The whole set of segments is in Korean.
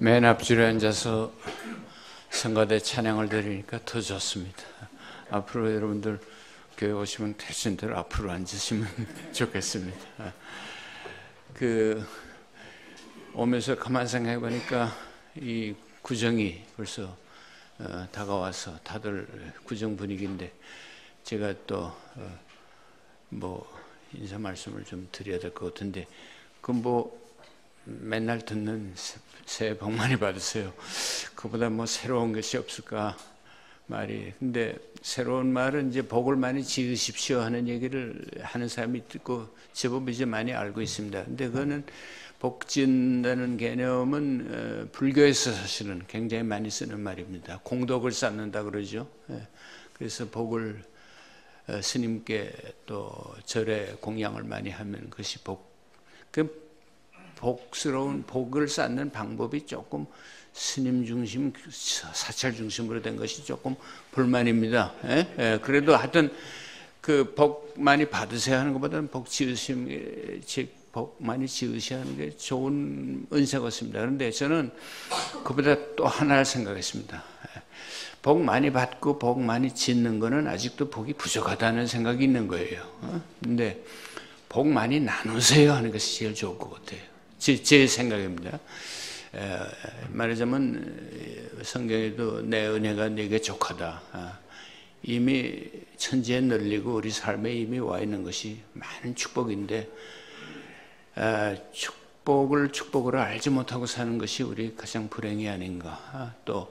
맨 앞줄에 앉아서 성가대 찬양을 드리니까 더 좋습니다. 앞으로 여러분들 교회 오시면 대신들 앞으로 앉으시면 좋겠습니다. 오면서 가만 생각해 보니까 이 구정이 벌써 다가와서 다들 구정 분위기인데 제가 또 인사 말씀을 좀 드려야 될 것 같은데 맨날 듣는 새해 복 많이 받으세요. 그보다 새로운 것이 없을까 말이. 근데 새로운 말은 이제 복을 많이 지으십시오 하는 얘기를 하는 사람이 있고 제법 이제 많이 알고 있습니다. 근데 그거는 복 지은다는 개념은 불교에서 사실은 굉장히 많이 쓰는 말입니다. 공덕을 쌓는다 그러죠. 그래서 복을 스님께 또 절에 공양을 많이 하면 그것이 복. 복스러운 복을 쌓는 방법이 조금 스님 중심, 사찰 중심으로 된 것이 조금 불만입니다. 그래도 하여튼 복 많이 받으세요 하는 것보다는 복 많이 지으셔야 하는 게 좋은 은사 같습니다. 그런데 저는 그보다 또 하나를 생각했습니다. 복 많이 받고 복 많이 짓는 거는 아직도 복이 부족하다는 생각이 있는 거예요. 근데 복 많이 나누세요 하는 것이 제일 좋을 것 같아요. 제 생각입니다. 말하자면 성경에도 내 은혜가 네게 족하다. 이미 천지에 널리고 우리 삶에 이미 와 있는 것이 많은 축복인데 축복을 알지 못하고 사는 것이 우리 가장 불행이 아닌가. 또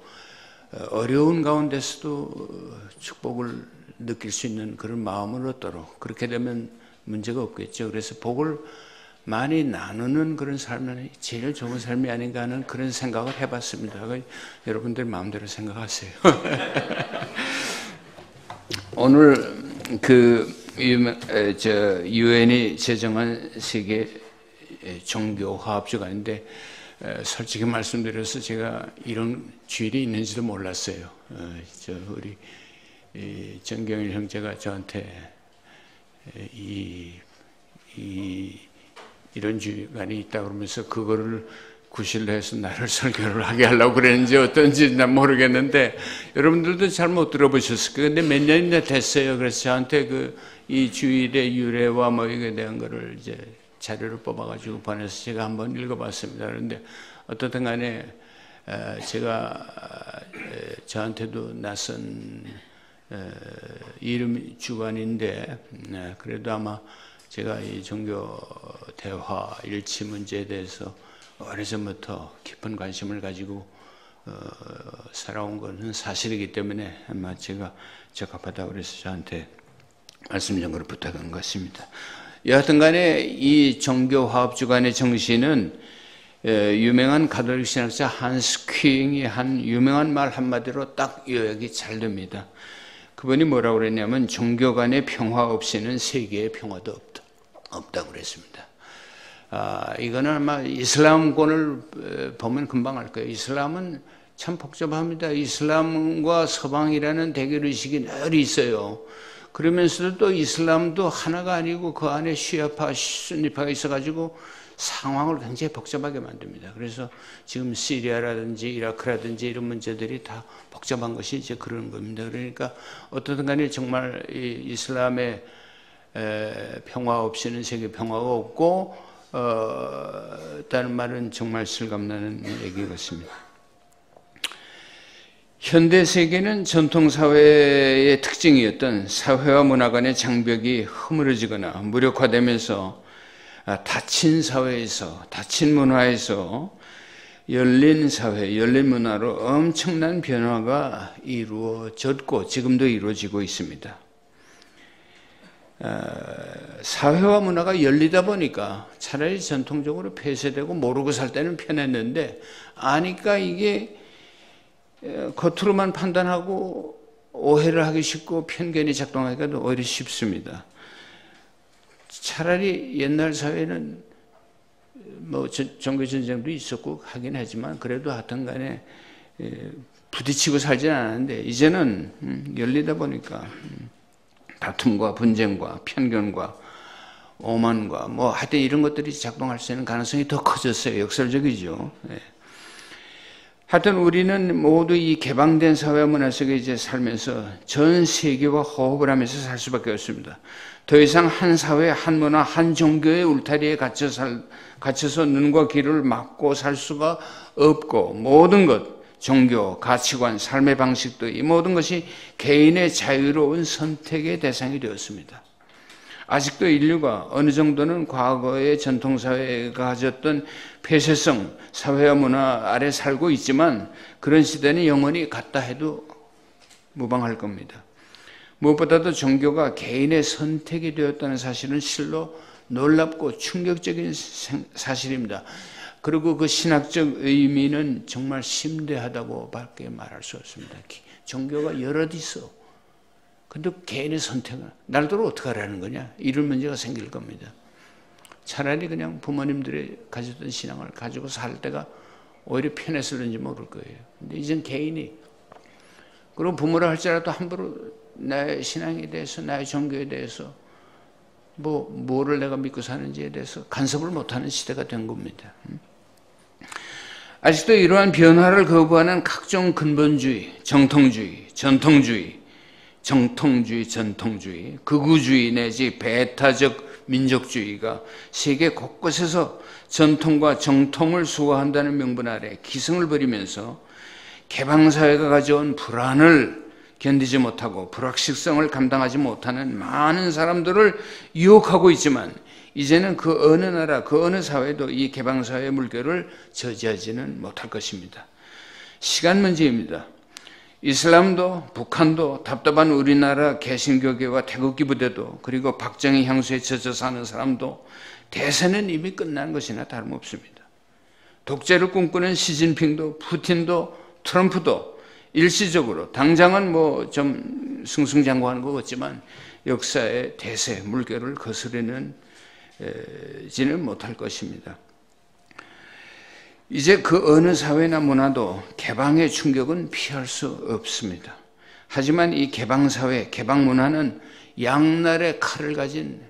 어려운 가운데서도 축복을 느낄 수 있는 그런 마음을 얻도록 그렇게 되면 문제가 없겠죠. 그래서 복을 많이 나누는 그런 삶은 제일 좋은 삶이 아닌가 하는 그런 생각을 해봤습니다. 여러분들 마음대로 생각하세요. 오늘 유엔이 제정한 세계 종교 화합 주간인데 솔직히 말씀드려서 제가 이런 주일이 있는지도 몰랐어요. 우리 정경일 형제가 저한테 이런 주간이 있다 그러면서 그거를 구실로 해서 나를 설교를 하게 하려고 그랬는지 어떤지 난 모르겠는데 여러분들도 잘 못 들어보셨을 거예요. 근데 몇 년이나 됐어요. 그래서 저한테 이 주일의 유래와 이거에 대한 거를 이제 자료를 뽑아가지고 보내서 제가 한번 읽어봤습니다. 그런데 어떻든 간에 제가 저한테도 낯선 이름 주간인데 그래도 아마 제가 이 종교 대화 일치 문제에 대해서 오래전부터 깊은 관심을 가지고 살아온 것은 사실이기 때문에 아마 제가 적합하다고 그래서 저한테 말씀 연구를 부탁한 것입니다. 여하튼 간에 이 종교 화합 주간의 정신은 유명한 가톨릭 신학자 한스 퀴잉이 한 유명한 말 한마디로 딱 요약이 잘 됩니다. 그분이 뭐라고 그랬냐면 종교 간의 평화 없이는 세계의 평화도 없다고 그랬습니다. 이거는 아마 이슬람권을 보면 금방 알 거예요. 이슬람은 참 복잡합니다. 이슬람과 서방이라는 대결의식이 늘 있어요. 그러면서도 또 이슬람도 하나가 아니고 그 안에 시아파, 순니파가 있어가지고 상황을 굉장히 복잡하게 만듭니다. 그래서 지금 시리아라든지 이라크라든지 이런 문제들이 다 복잡한 것이 이제 그런 겁니다. 그러니까 어떻든 간에 정말 이 이슬람의 평화 없이는 세계 평화가 없고 다른 말은 정말 실감나는 얘기 같습니다. 현대 세계는 전통 사회의 특징이었던 사회와 문화 간의 장벽이 허물어지거나 무력화되면서 닫힌 사회에서 닫힌 문화에서 열린 사회, 열린 문화로 엄청난 변화가 이루어졌고 지금도 이루어지고 있습니다. 사회와 문화가 열리다 보니까 차라리 전통적으로 폐쇄되고 모르고 살 때는 편했는데 아니까 이게 겉으로만 판단하고 오해를 하기 쉽고 편견이 작동하기가 오히려 쉽습니다. 차라리 옛날 사회는 종교전쟁도 있었고 하긴 하지만 그래도 하여튼 간에 부딪히고 살지는 않았는데 이제는 열리다 보니까 다툼과 분쟁과 편견과 오만과 하여튼 이런 것들이 작동할 수 있는 가능성이 더 커졌어요. 역설적이죠. 하여튼 우리는 모두 이 개방된 사회와 문화 속에 이제 살면서 전 세계와 호흡을 하면서 살 수밖에 없습니다. 더 이상 한 사회, 한 문화, 한 종교의 울타리에 갇혀서 눈과 귀를 막고 살 수가 없고, 모든 것, 종교, 가치관, 삶의 방식도 이 모든 것이 개인의 자유로운 선택의 대상이 되었습니다. 아직도 인류가 어느 정도는 과거의 전통사회가 가졌던 폐쇄성 사회와 문화 아래 살고 있지만 그런 시대는 영원히 갔다 해도 무방할 겁니다. 무엇보다도 종교가 개인의 선택이 되었다는 사실은 실로 놀랍고 충격적인 사실입니다. 그리고 그 신학적 의미는 정말 심대하다고 밖에 말할 수 없습니다. 종교가 여럿 있어. 근데 개인의 선택은 날더러 어떻게 하라는 거냐? 이런 문제가 생길 겁니다. 차라리 그냥 부모님들이 가졌던 신앙을 가지고 살 때가 오히려 편했을는지 모를 거예요. 근데 이젠 개인이, 그리고 부모를 할지라도 함부로 나의 신앙에 대해서, 나의 종교에 대해서 뭐를 내가 믿고 사는지에 대해서 간섭을 못하는 시대가 된 겁니다. 아직도 이러한 변화를 거부하는 각종 근본주의, 전통주의, 극우주의 내지 배타적 민족주의가 세계 곳곳에서 전통과 정통을 수호한다는 명분 아래 기승을 부리면서 개방사회가 가져온 불안을 견디지 못하고 불확실성을 감당하지 못하는 많은 사람들을 유혹하고 있지만 이제는 그 어느 나라, 그 어느 사회도 이 개방사회의 물결을 저지하지는 못할 것입니다. 시간 문제입니다. 이슬람도, 북한도, 답답한 우리나라 개신교계와 태극기 부대도, 그리고 박정희 향수에 젖어 사는 사람도 대세는 이미 끝난 것이나 다름없습니다. 독재를 꿈꾸는 시진핑도, 푸틴도, 트럼프도 일시적으로, 당장은 좀 승승장구하는 것 같지만 역사의 대세, 물결을 거스르지는 못할 것입니다. 이제 그 어느 사회나 문화도 개방의 충격은 피할 수 없습니다. 하지만 이 개방사회, 개방문화는 양날의 칼을 가진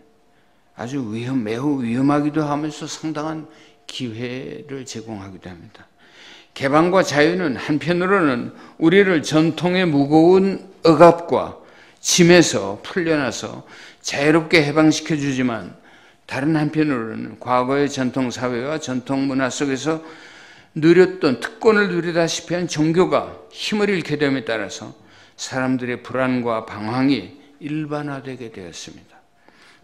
아주 매우 위험하기도 하면서 상당한 기회를 제공하기도 합니다. 개방과 자유는 한편으로는 우리를 전통의 무거운 억압과 짐에서 풀려나서 자유롭게 해방시켜 주지만 다른 한편으로는 과거의 전통사회와 전통문화 속에서 누렸던 특권을 누리다시피 한 종교가 힘을 잃게 됨에 따라서 사람들의 불안과 방황이 일반화되게 되었습니다.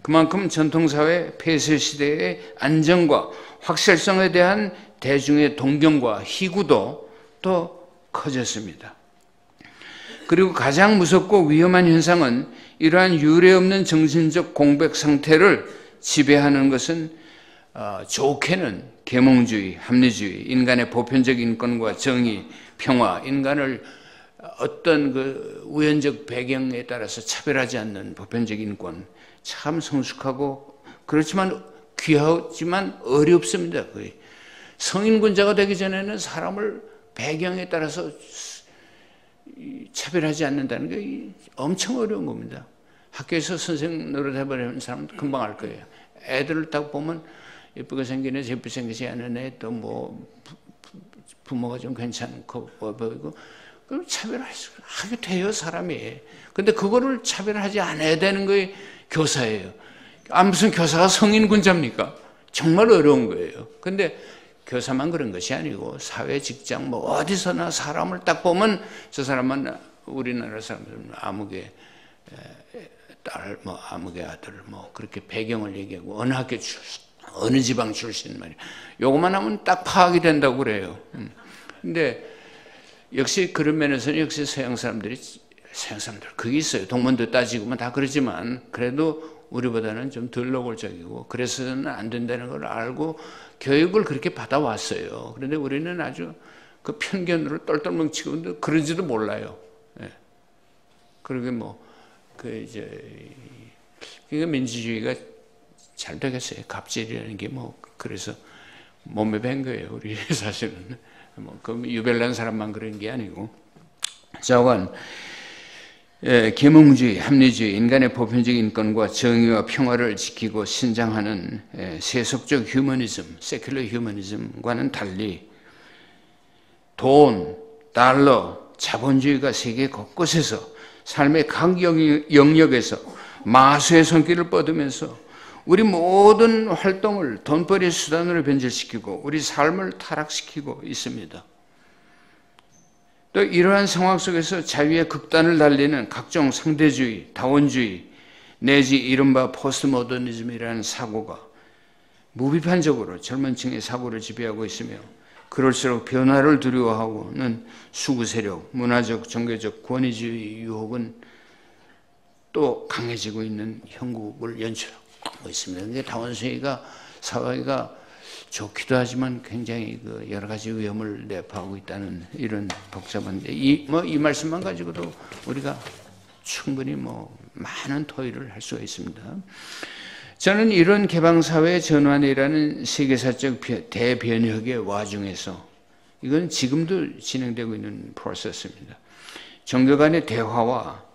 그만큼 전통사회 폐쇄 시대의 안정과 확실성에 대한 대중의 동경과 희구도 또 커졌습니다. 그리고 가장 무섭고 위험한 현상은 이러한 유례없는 정신적 공백 상태를 지배하는 것은 좋게는 계몽주의, 합리주의, 인간의 보편적 인권과 정의, 평화, 인간을 어떤 그 우연적 배경에 따라서 차별하지 않는 보편적 인권, 참 성숙하고 그렇지만 귀하지만 어렵습니다. 거의 성인군자가 되기 전에는 사람을 배경에 따라서 차별하지 않는다는 게 엄청 어려운 겁니다. 학교에서 선생 노릇해버리는 사람은 금방 알 거예요. 애들을 딱 보면 예쁘게 생긴 애, 예쁘게 생기지 않은 애, 또 부모가 좀 괜찮고 보이고, 그럼 차별하게 돼요, 사람이. 근데 그거를 차별하지 않아야 되는 게 교사예요. 무슨 교사가 성인군자입니까? 정말 어려운 거예요. 근데 교사만 그런 것이 아니고 사회, 직장, 어디서나 사람을 딱 보면 저 사람은 우리나라 사람들은 아무개 딸, 아무개 아들, 그렇게 배경을 얘기하고 어느 학교 출신, 어느 지방 출신 말이에요. 요것만 하면 딱 파악이 된다고 그래요. 근데 역시 그런 면에서는 역시 서양 사람들 그게 있어요. 동문도 따지고만 다 그러지만 그래도 우리보다는 좀 덜 노골적이고 그래서는 안 된다는 걸 알고 교육을 그렇게 받아왔어요. 그런데 우리는 아주 그 편견으로 똘똘 뭉치고 그런지도 몰라요. 예. 그러게 그러니까 민주주의가 잘 되겠어요. 갑질이라는 게 그래서 몸에 밴 거예요. 우리 사실은 그 유별난 사람만 그런 게 아니고. 자관, 계몽주의, 합리주의, 인간의 보편적 인권과 정의와 평화를 지키고 신장하는 세속적 휴머니즘, 세큘러 휴머니즘과는 달리 돈, 달러, 자본주의가 세계 곳곳에서 삶의 각 영역에서 마수의 손길을 뻗으면서 우리 모든 활동을 돈벌이 수단으로 변질시키고 우리 삶을 타락시키고 있습니다. 또 이러한 상황 속에서 자유의 극단을 달리는 각종 상대주의, 다원주의 내지 이른바 포스트모더니즘이라는 사고가 무비판적으로 젊은 층의 사고를 지배하고 있으며 그럴수록 변화를 두려워하고는 수구 세력, 문화적, 종교적 권위주의 유혹은 또 강해지고 있는 형국을 연출하고 있습니다. 그게 다원주의가 사회가 좋기도 하지만 굉장히 그 여러 가지 위험을 내포하고 있다는 이런 복잡한데 이 말씀만 가지고도 우리가 충분히 많은 토의를 할 수가 있습니다. 저는 이런 개방사회의 전환이라는 세계사적 대변혁의 와중에서 이건 지금도 진행되고 있는 프로세스입니다. 종교 간의 대화와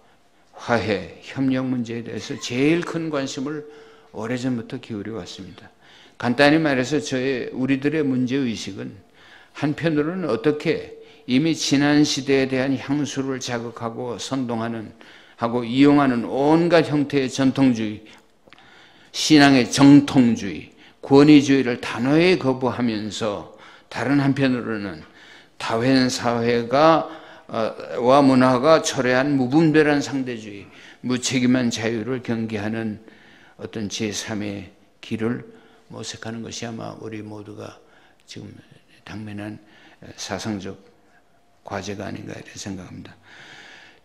화해, 협력 문제에 대해서 제일 큰 관심을 오래전부터 기울여 왔습니다. 간단히 말해서 우리들의 문제의식은 한편으로는 어떻게 이미 지난 시대에 대한 향수를 자극하고 선동하고 이용하는 온갖 형태의 전통주의, 신앙의 정통주의, 권위주의를 단호히 거부하면서 다른 한편으로는 다원사회와 문화가 초래한 무분별한 상대주의, 무책임한 자유를 경계하는 어떤 제3의 길을 모색하는 것이 아마 우리 모두가 지금 당면한 사상적 과제가 아닌가 이렇게 생각합니다.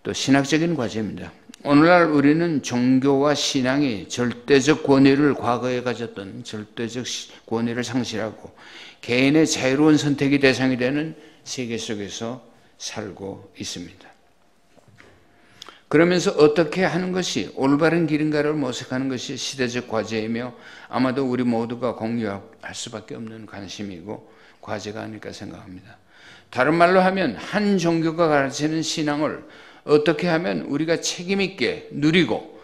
또 신학적인 과제입니다. 오늘날 우리는 종교와 신앙이 절대적 권위를 과거에 가졌던 절대적 권위를 상실하고 개인의 자유로운 선택의 대상이 되는 세계 속에서 살고 있습니다. 그러면서 어떻게 하는 것이 올바른 길인가를 모색하는 것이 시대적 과제이며 아마도 우리 모두가 공유할 수밖에 없는 관심이고 과제가 아닐까 생각합니다. 다른 말로 하면 한 종교가 가르치는 신앙을 어떻게 하면 우리가 책임있게 누리고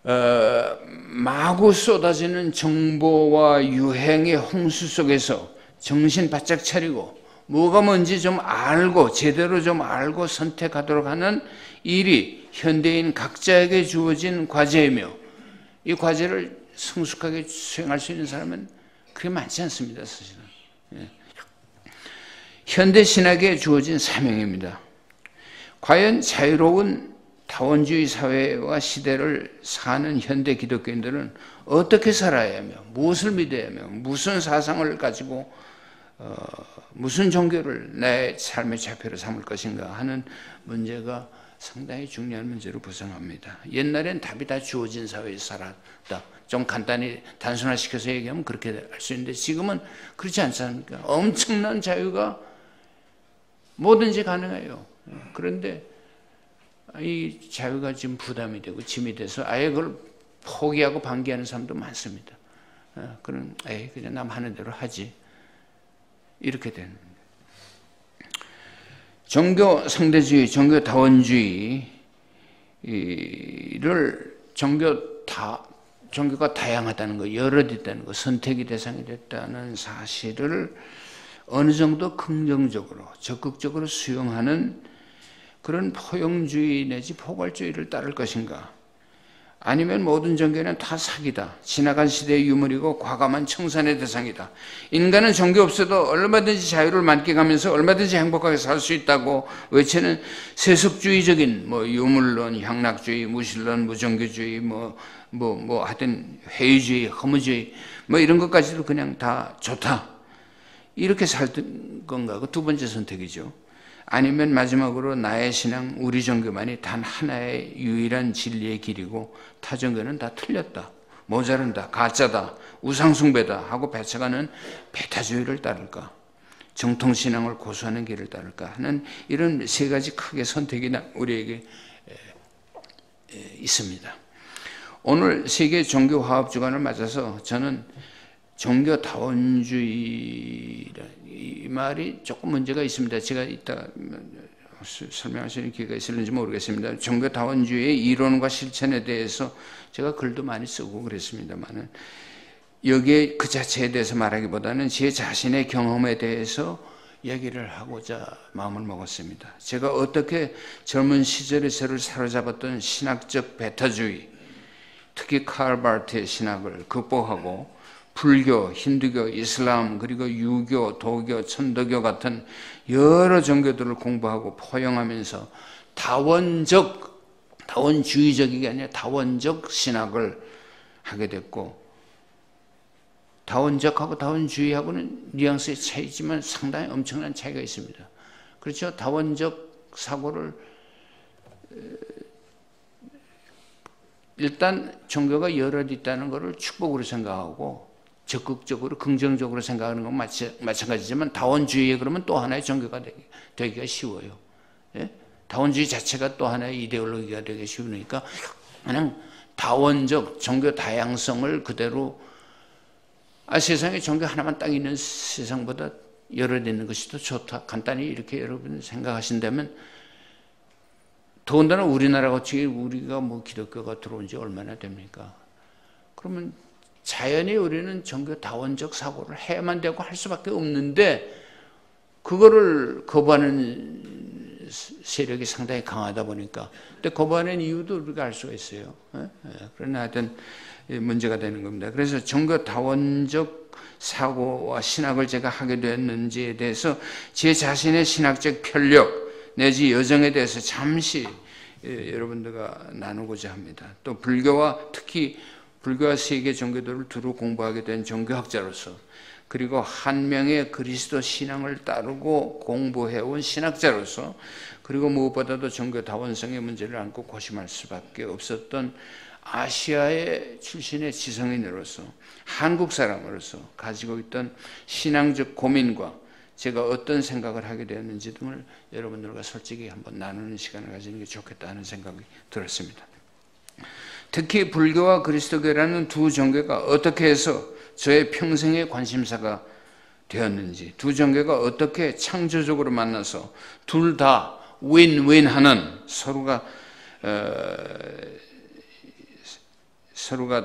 마구 쏟아지는 정보와 유행의 홍수 속에서 정신 바짝 차리고 뭐가 뭔지 좀 알고 제대로 좀 알고 선택하도록 하는 일이 현대인 각자에게 주어진 과제이며 이 과제를 성숙하게 수행할 수 있는 사람은 그렇게 많지 않습니다. 사실은 현대 신학에 주어진 사명입니다. 과연 자유로운 다원주의 사회와 시대를 사는 현대 기독교인들은 어떻게 살아야 하며 무엇을 믿어야 하며 무슨 사상을 가지고 무슨 종교를 내 삶의 좌표로 삼을 것인가 하는 문제가 상당히 중요한 문제로 부상합니다. 옛날엔 답이 다 주어진 사회에서 살았다. 좀 간단히 단순화시켜서 얘기하면 그렇게 할 수 있는데 지금은 그렇지 않지 않습니까? 엄청난 자유가 뭐든지 가능해요. 그런데 이 자유가 지금 부담이 되고 짐이 돼서 아예 그걸 포기하고 방기하는 사람도 많습니다. 그냥 남 하는 대로 하지. 이렇게 되는 겁니다. 종교 상대주의, 종교 다원주의를 종교가 다양하다는 거, 여럿 있다는 거, 선택의 대상이 됐다는 사실을 어느 정도 긍정적으로, 적극적으로 수용하는 그런 포용주의 내지 포괄주의를 따를 것인가? 아니면 모든 종교는 다 사기다. 지나간 시대의 유물이고 과감한 청산의 대상이다. 인간은 종교 없어도 얼마든지 자유를 만끽하면서 얼마든지 행복하게 살 수 있다고 외치는 세속주의적인 유물론, 향락주의, 무신론, 무종교주의, 하여튼 회의주의, 허무주의 이런 것까지도 그냥 다 좋다. 이렇게 살 건가? 그 두 번째 선택이죠. 아니면 마지막으로 나의 신앙, 우리 종교만이 단 하나의 유일한 진리의 길이고 타 종교는 다 틀렸다, 모자른다, 가짜다, 우상숭배다 하고 배쳐가는 배타주의를 따를까? 정통신앙을 고수하는 길을 따를까? 하는 이런 세 가지 크게 선택이 우리에게 있습니다. 오늘 세계 종교화합주간을 맞아서 저는 종교다원주의 이 말이 조금 문제가 있습니다. 제가 이따 설명할 수 있는 기회가 있을는지 모르겠습니다. 종교다원주의의 이론과 실천에 대해서 제가 글도 많이 쓰고 그랬습니다만은 여기에 그 자체에 대해서 말하기보다는 제 자신의 경험에 대해서 얘기를 하고자 마음을 먹었습니다. 제가 어떻게 젊은 시절에 저를 사로잡았던 신학적 배타주의, 특히 칼 바르트의 신학을 극복하고 불교, 힌두교, 이슬람, 그리고 유교, 도교, 천도교 같은 여러 종교들을 공부하고 포용하면서 다원주의적이 아니라 다원적 신학을 하게 됐고, 다원적하고 다원주의하고는 뉘앙스의 차이지만 상당히 엄청난 차이가 있습니다. 그렇죠? 다원적 사고를 일단 종교가 여럿 있다는 것을 축복으로 생각하고 적극적으로 긍정적으로 생각하는 건 마찬가지지만, 다원주의에 그러면 또 하나의 종교가 되기가 쉬워요. 예? 다원주의 자체가 또 하나의 이데올로기가 되기 쉬우니까 그냥 다원적 종교 다양성을 그대로, 세상에 종교 하나만 딱 있는 세상보다 여럿 있는 것이 더 좋다, 간단히 이렇게 여러분 생각하신다면, 더군다나 우리나라 같이 우리가 기독교가 들어온 지 얼마나 됩니까? 그러면 자연히 우리는 종교 다원적 사고를 해야만 되고 할 수밖에 없는데, 그거를 거부하는 세력이 상당히 강하다 보니까, 근데 거부하는 이유도 우리가 알 수가 있어요. 그러나 하여튼 문제가 되는 겁니다. 그래서 종교 다원적 사고와 신학을 제가 하게 됐는지에 대해서 제 자신의 신학적 편력 내지 여정에 대해서 잠시 여러분들과 나누고자 합니다. 또 불교와 특히 불교와 세계 종교들을 두루 공부하게 된 종교학자로서, 그리고 한 명의 그리스도 신앙을 따르고 공부해온 신학자로서, 그리고 무엇보다도 종교 다원성의 문제를 안고 고심할 수밖에 없었던 아시아의 출신의 지성인으로서, 한국 사람으로서 가지고 있던 신앙적 고민과 제가 어떤 생각을 하게 되었는지 등을 여러분들과 솔직히 한번 나누는 시간을 가지는 게 좋겠다 하는 생각이 들었습니다. 특히 불교와 그리스도교라는 두 종교가 어떻게 해서 저의 평생의 관심사가 되었는지, 두 종교가 어떻게 창조적으로 만나서 둘 다 윈윈하는, 서로가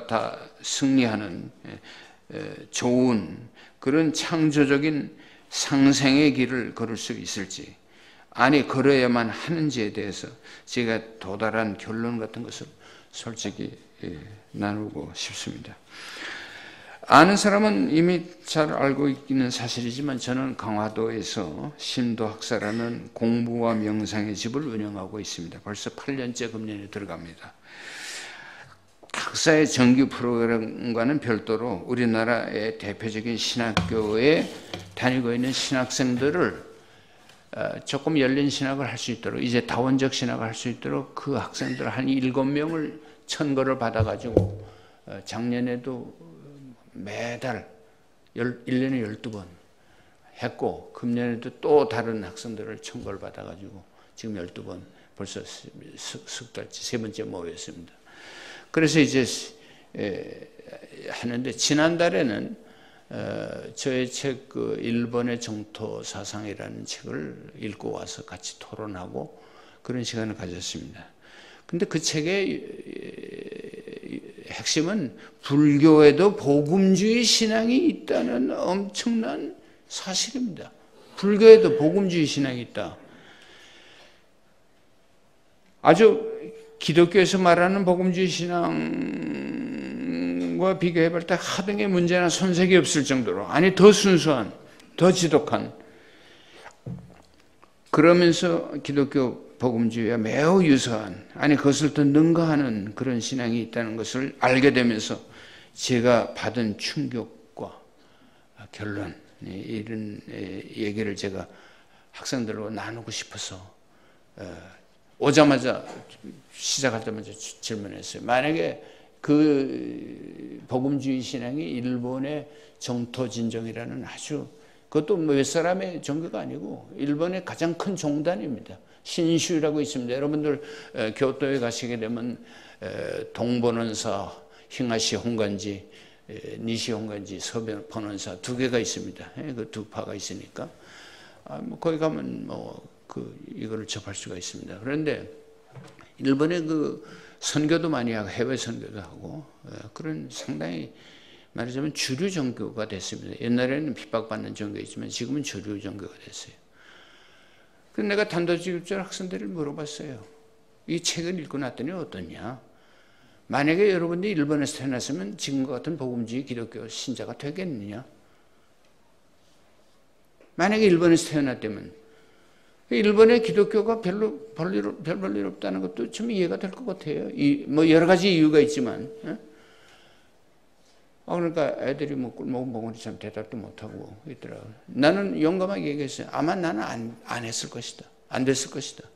다 승리하는 좋은 그런 창조적인 상생의 길을 걸을 수 있을지, 아니 걸어야만 하는지에 대해서 제가 도달한 결론 같은 것을 솔직히 나누고 싶습니다. 아는 사람은 이미 잘 알고 있는 사실이지만, 저는 강화도에서 심도학사라는 공부와 명상의 집을 운영하고 있습니다. 벌써 8년째 금년에 들어갑니다. 학사의 정규 프로그램과는 별도로 우리나라의 대표적인 신학교에 다니고 있는 신학생들을 조금 열린 신학을 할 수 있도록, 이제 다원적 신학을 할 수 있도록 그 학생들 한 7명을 천거를 받아가지고 작년에도 매달 1년에 12번 했고, 금년에도 또 다른 학생들을 천거를 받아가지고 지금 12번, 벌써 석 달째 3번째 모였습니다. 그래서 이제 하는데, 지난달에는 저의 책 일본의 정토 사상이라는 책을 읽고 와서 같이 토론하고 그런 시간을 가졌습니다. 근데 그 책의 핵심은 불교에도 복음주의 신앙이 있다는 엄청난 사실입니다. 불교에도 복음주의 신앙이 있다. 아주 기독교에서 말하는 복음주의 신앙과 비교해볼 때 하등의 문제나 손색이 없을 정도로, 아니 더 순수한, 더 지독한, 그러면서 기독교 복음주의와 매우 유사한, 아니 그것을 더 능가하는 그런 신앙이 있다는 것을 알게 되면서 제가 받은 충격과 결론, 이런 얘기를 제가 학생들과 나누고 싶어서 오자마자 시작하자마자 질문했어요. 만약에 그 복음주의 신앙이 일본의 정토진정이라는 아주, 그것도 몇 사람의 종교가 아니고 일본의 가장 큰 종단입니다. 신슈라고 있습니다. 여러분들 교토에 가시게 되면 동본원사, 힝아시 홍간지, 니시 홍간지, 서본원사 두 개가 있습니다. 그 두 파가 있으니까 거기 가면 이거를 접할 수가 있습니다. 그런데 일본의 그 선교도 많이 하고 해외 선교도 하고 그런 상당히 말하자면 주류 종교가 됐습니다. 옛날에는 핍박받는 종교였지만 지금은 주류 종교가 됐어요. 그래서 내가 단도직입적으로 학생들을 물어봤어요. 이 책을 읽고 났더니 어떠냐? 만약에 여러분들이 일본에서 태어났으면 지금과 같은 복음주의 기독교 신자가 되겠느냐? 만약에 일본에서 태어났다면 일본의 기독교가 별로 별 일 없다는 것도 좀 이해가 될 것 같아요. 뭐 여러 가지 이유가 있지만. 그러니까 애들이 뭐 꿀먹은 벙어리 참 대답도 못하고 있더라고요. 나는 용감하게 얘기했어요. 아마 나는 안 했을 것이다. 안 됐을 것이다.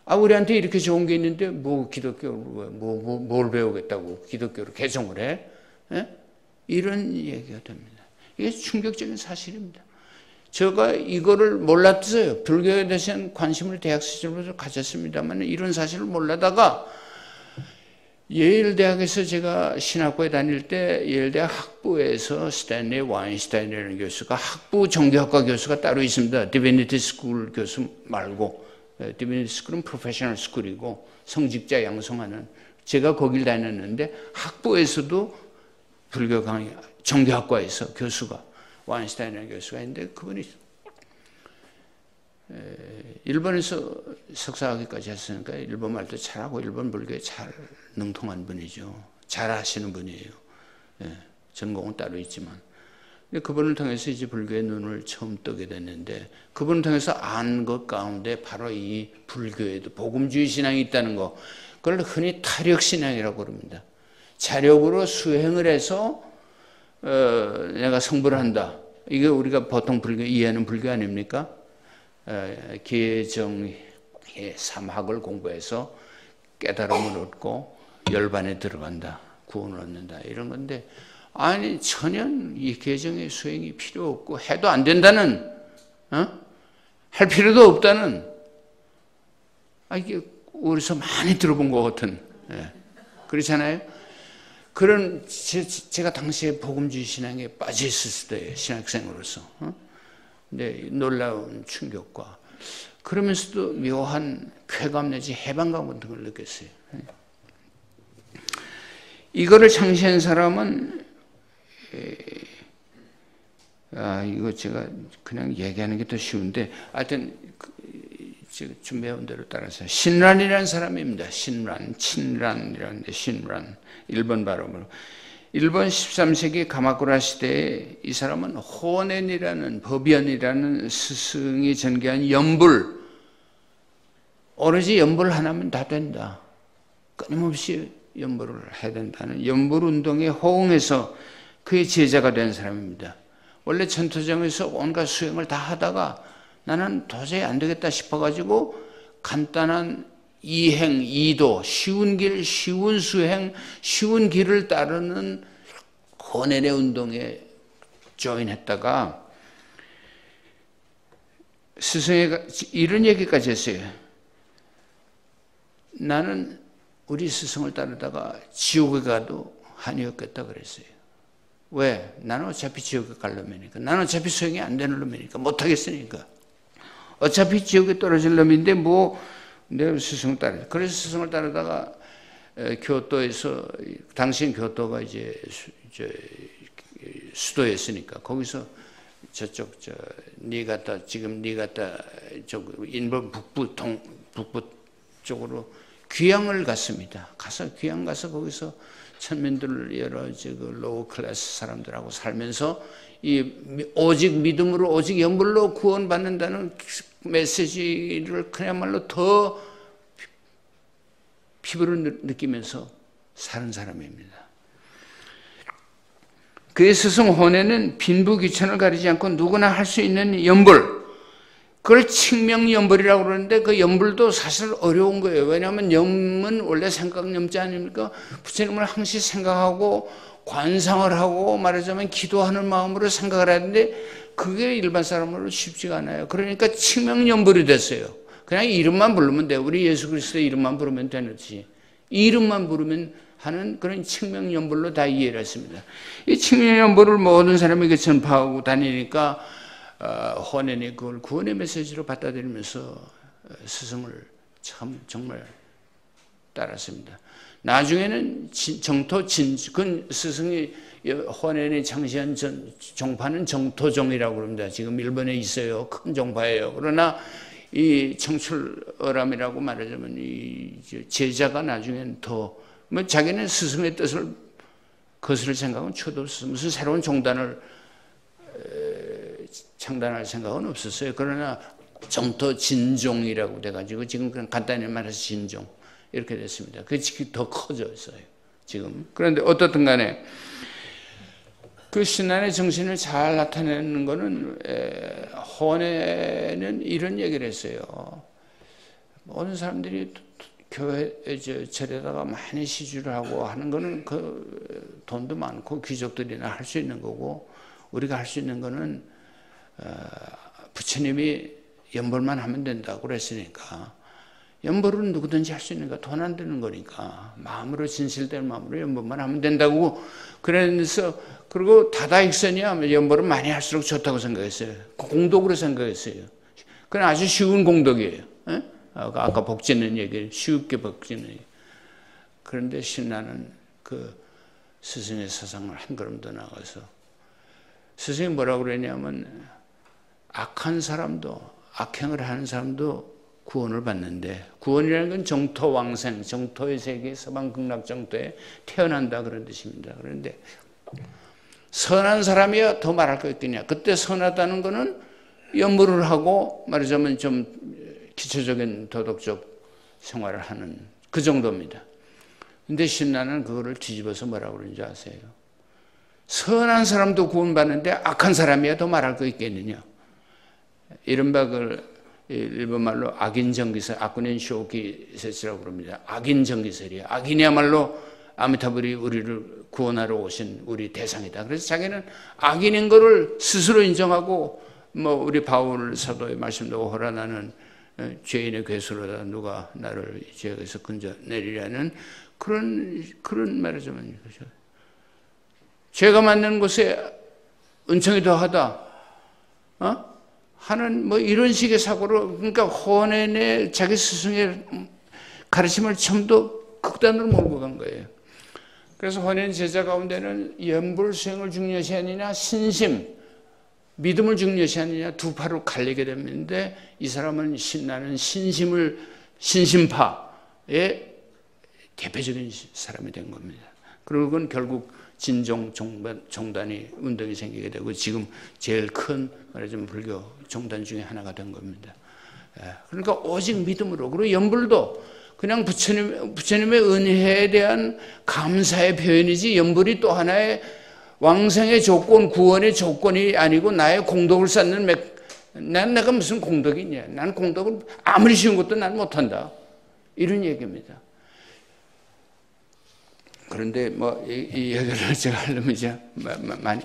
우리한테 이렇게 좋은 게 있는데 뭐 기독교를 뭘 배우겠다고 기독교를 개종을 해? 이런 얘기가 됩니다. 이게 충격적인 사실입니다. 제가 이거를 몰랐어요. 불교에 대한 관심을 대학 시절부터 가졌습니다만 이런 사실을 몰라다가 예일대학에서 제가 신학부에 다닐 때 예일대학 학부에서 스탠리 와인슈타인이라는 교수가 학부 종교학과 교수가 따로 있습니다. 디비니티 스쿨 교수 말고 디비니티 스쿨은 프로페셔널 스쿨이고 성직자 양성하는 제가 거길 다녔는데 학부에서도 불교 강의 종교학과에서 교수가 와인슈타인이라는 교수가 있는데 그분이 일본에서 석사학위까지 했으니까 일본말도 잘하고 일본 불교에 잘 능통한 분이죠. 잘 하시는 분이에요. 전공은 따로 있지만. 근데 그분을 통해서 이제 불교의 눈을 처음 뜨게 됐는데 그분을 통해서 안 것 가운데 바로 이 불교에도 복음주의 신앙이 있다는 거 그걸 흔히 타력신앙이라고 그럽니다. 자력으로 수행을 해서 내가 성불을 한다. 이게 우리가 보통 불교 이해하는 불교 아닙니까? 기해정의 삼학을 공부해서 깨달음을 얻고 열반에 들어간다. 구원을 얻는다. 이런 건데 아니 전혀 이 기해정의 수행이 필요 없고 해도 안 된다는 할 필요도 없다는 이게 어디서 많이 들어본 것 같은 그렇잖아요. 그런 제가 당시에 복음주의 신앙에 빠져 있었을 때예요. 신학생으로서. 근데 놀라운 충격과 그러면서도 묘한 쾌감 내지 해방감 같은 걸 느꼈어요. 이거를 창시한 사람은 이거 제가 그냥 얘기하는 게 더 쉬운데 하여튼 준비해온 대로 따라서 신란이라는 사람입니다. 친란이라는데 신란 일본 발음으로. 일본 13세기 가마쿠라 시대에 이 사람은 호넨이라는 법연이라는 스승이 전개한 연불 오로지 연불 하나면 다 된다. 끊임없이 연불을 해야 된다는 연불운동에 호응해서 그의 제자가 된 사람입니다. 원래 천토정에서 온갖 수행을 다 하다가 나는 도저히 안 되겠다 싶어가지고 간단한 이행, 이도, 쉬운 길, 쉬운 수행, 쉬운 길을 따르는 호넨의 운동에 조인했다가 스승이 이런 얘기까지 했어요. 나는 우리 스승을 따르다가 지옥에 가도 한이 없겠다 그랬어요. 왜? 나는 어차피 지옥에 갈 놈이니까. 나는 어차피 수행이 안 되는 놈이니까. 못하겠으니까. 어차피 지옥에 떨어질 놈인데 내 스승을 따르. 그래서 스승을 따르다가 교토에서 당시 교토가 이제 수도였으니까 거기서 저쪽 지금 니가타 인도 북부 쪽으로 귀향을 갔습니다. 귀향 가서 거기서 천민들 여러 로우 클래스 사람들하고 살면서 오직 믿음으로 오직 연불로 구원받는다는 메시지를 그야말로 더 피부로 느끼면서 사는 사람입니다. 그의 스승 호네는 빈부귀천을 가리지 않고 누구나 할 수 있는 연불, 그걸 칭명연불이라고 그러는데 그 연불도 사실 어려운 거예요. 왜냐하면 염은 원래 생각염자 아닙니까? 부처님을 항시 생각하고 관상을 하고 말하자면 기도하는 마음으로 생각을 하는데 그게 일반 사람으로 쉽지가 않아요. 그러니까 칭명연불이 됐어요. 그냥 이름만 부르면 돼요. 우리 예수 그리스도의 이름만 부르면 되는지 이름만 부르면 하는 그런 칭명연불로 다 이해를 했습니다. 이 칭명연불을 모든 사람에게 전파하고 다니니까 호넨이 그걸 구원의 메시지로 받아들이면서 스승을 참 정말 따랐습니다. 나중에는 정토 진군 스승이 호네에 창시한 종파는 정토종이라고 그럽니다. 지금 일본에 있어요. 큰 종파예요. 그러나 이 청출어람이라고 말하자면 이 제자가 나중에는 더 뭐 자기는 스승의 뜻을 거스를 생각은 쳐도 없었어요. 무슨 새로운 종단을 창단할 생각은 없었어요. 그러나 정토 진종이라고 돼가지고 지금 그냥 간단히 말해서 진종 이렇게 됐습니다. 그게 더 커졌어요. 지금. 그런데 어떻든 간에 그 신난의 정신을 잘 나타내는 거는 호네는 이런 얘기를 했어요. 모든 사람들이 교회 절에다가 많이 시주를 하고 하는 거는 그 돈도 많고 귀족들이나 할 수 있는 거고 우리가 할 수 있는 거는 부처님이 연벌만 하면 된다고 그랬으니까 연벌은 누구든지 할 수 있는 거 돈 안 드는 거니까 마음으로 진실된 마음으로 연벌만 하면 된다고 그래서 그리고 다다익선이야 연벌은 많이 할수록 좋다고 생각했어요. 공덕으로 생각했어요. 그건 아주 쉬운 공덕이에요. 아까 복지는 얘기 쉽게 복지는 얘기. 그런데 신라는 그 스승의 사상을 한 걸음 더 나가서 스승이 뭐라고 그랬냐면 악한 사람도 악행을 하는 사람도 구원을 받는데 구원이라는 건 정토왕생, 정토의 세계, 서방극락정토에 태어난다 그런 뜻입니다. 그런데 선한 사람이야 더 말할 거 있겠냐. 그때 선하다는 거는 연물을 하고 말하자면 좀 기초적인 도덕적 생활을 하는 그 정도입니다. 근데 신라는 그거를 뒤집어서 뭐라고 그러는지 아세요? 선한 사람도 구원받는데 악한 사람이야 더 말할 거 있겠느냐. 이른바 그 일본말로 악인정기설, 악군인 쇼기세스라고 그럽니다. 악인정기설이야. 악인이야말로 아미타불이 우리를 구원하러 오신 우리 대상이다. 그래서 자기는 악인인 거를 스스로 인정하고 뭐 우리 바울 사도의 말씀도 오호라 나는 죄인의 괴수로다 누가 나를 죄에서 건져내리라는 그런 말이자면 죄가 맞는 곳에 은총이 더하다. 하는 뭐 이런 식의 사고로 그러니까 호네네 자기 스승의 가르침을 처음도 극단으로 몰고 간 거예요. 그래서 호네 제자 가운데는 연불 수행을 중요시 하느냐 신심 믿음을 중요시 하느냐 두 파로 갈리게 됐는데 이 사람은 신나는 신심파의 대표적인 사람이 된 겁니다. 그리고 그건 결국 진종 종단이 운동이 생기게 되고 지금 제일 큰 말하자면 불교 종단 중에 하나가 된 겁니다. 그러니까 오직 믿음으로 그리고 연불도 그냥 부처님의 은혜에 대한 감사의 표현이지 연불이 또 하나의 왕생의 조건, 구원의 조건이 아니고 나의 공덕을 쌓는 내가 무슨 공덕이 있냐. 난 공덕을 아무리 쉬운 것도 난 못한다. 이런 얘기입니다. 그런데 뭐 이 얘기를 제가 하려면 이제 많이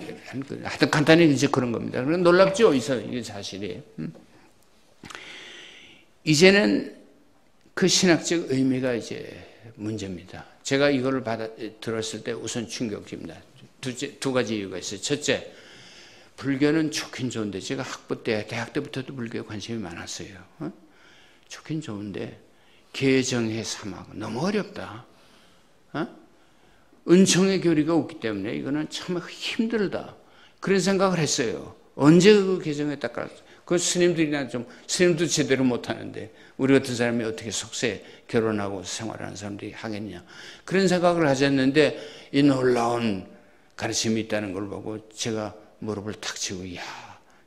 하여튼 간단히 이제 그런 겁니다. 그런데 놀랍죠, 이게 사실이. 이제는 그 신학적 의미가 이제 문제입니다. 제가 이거를 들었을 때 우선 충격입니다. 두 가지 이유가 있어요. 첫째, 불교는 좋긴 좋은데 제가 학부 때, 대학 때부터도 불교에 관심이 많았어요. 좋긴 좋은데 개정해 사막 너무 어렵다. 은총의 교리가 없기 때문에 이거는 참 힘들다. 그런 생각을 했어요. 언제 그 개정에 딱 그 스님도 제대로 못하는데 우리 같은 사람이 어떻게 속세 결혼하고 생활하는 사람들이 하겠냐. 그런 생각을 하셨는데 이 놀라운 가르침이 있다는 걸 보고 제가 무릎을 탁 치고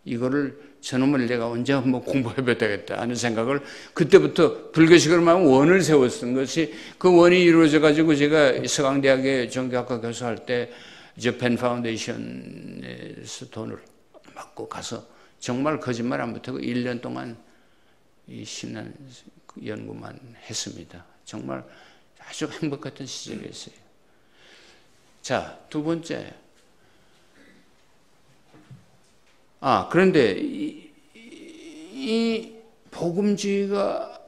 이거를 저놈을 내가 언제 한번 공부해봐야 되겠다 하는 생각을 그때부터 불교식으로 말하면 원을 세웠던 것이 그 원이 이루어져 가지고 제가 서강대학의 종교학과 교수할 때 저펜 파운데이션에서 돈을 받고 가서 정말 거짓말 안 못하고 1년 동안 이 신난 연구만 했습니다. 정말 아주 행복했던 시절이었어요. 자, 두 번째. 그런데 이 복음주의가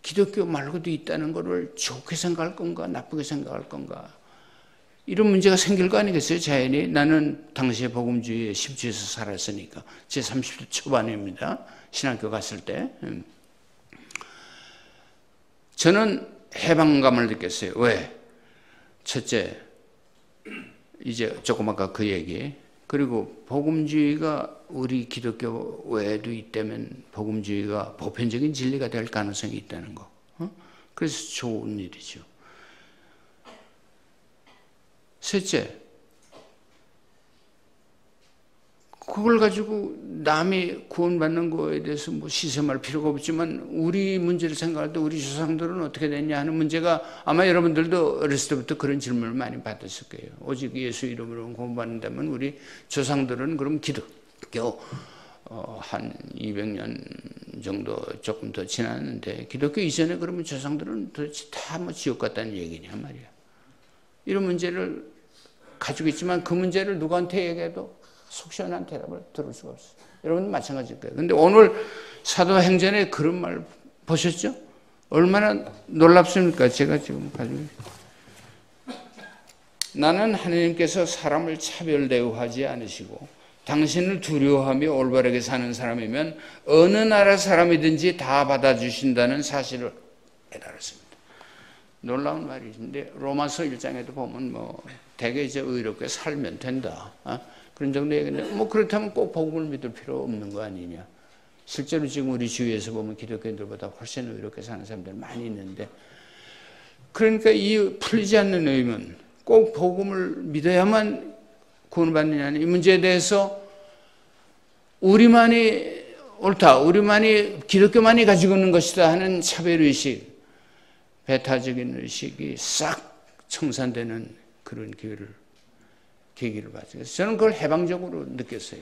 기독교 말고도 있다는 것을 좋게 생각할 건가, 나쁘게 생각할 건가. 이런 문제가 생길 거 아니겠어요, 자연히. 나는 당시에 복음주의에 십지에서 살았으니까. 제 30대 초반입니다. 신학교 갔을 때. 저는 해방감을 느꼈어요. 왜? 첫째, 이제 조금 아까 그 얘기, 그리고 복음주의가 우리 기독교 외에도 있다면 복음주의가 보편적인 진리가 될 가능성이 있다는 거. 그래서 좋은 일이죠. 셋째, 그걸 가지고 남이 구원받는 거에 대해서 뭐 시샘할 필요가 없지만 우리 문제를 생각할 때 우리 조상들은 어떻게 됐냐 하는 문제가 아마 여러분들도 어렸을 때부터 그런 질문을 많이 받았을 거예요. 오직 예수 이름으로 구원받는다면 우리 조상들은 그럼 기독교 한 200년 정도 조금 더 지났는데 기독교 이전에 그러면 조상들은 도대체 다 뭐 지옥 갔다는 얘기냐 말이야. 이런 문제를 가지고 있지만 그 문제를 누구한테 얘기해도 속 시원한 대답을 들을 수가 없어요. 여러분도 마찬가지일 거예요. 근데 오늘 사도행전에 그런 말 보셨죠? 얼마나 놀랍습니까? 제가 지금 가지고 나는 하나님께서 사람을 차별 대우하지 않으시고 당신을 두려워하며 올바르게 사는 사람이면 어느 나라 사람이든지 다 받아주신다는 사실을 깨달았습니다. 놀라운 말이신데 로마서 1장에도 보면 뭐 되게 이제 의롭게 살면 된다. 그런 정도 얘기인데 뭐 그렇다면 꼭 복음을 믿을 필요 없는 거 아니냐. 실제로 지금 우리 주위에서 보면 기독교인들보다 훨씬 의롭게 사는 사람들 많이 있는데 그러니까 이 풀리지 않는 의문 꼭 복음을 믿어야만 구원받느냐는 이 문제에 대해서 우리만이 옳다. 우리만이 기독교만이 가지고 있는 것이다 하는 차별의식 배타적인 의식이 싹 청산되는 그런 계기를 받았어요. 저는 그걸 해방적으로 느꼈어요.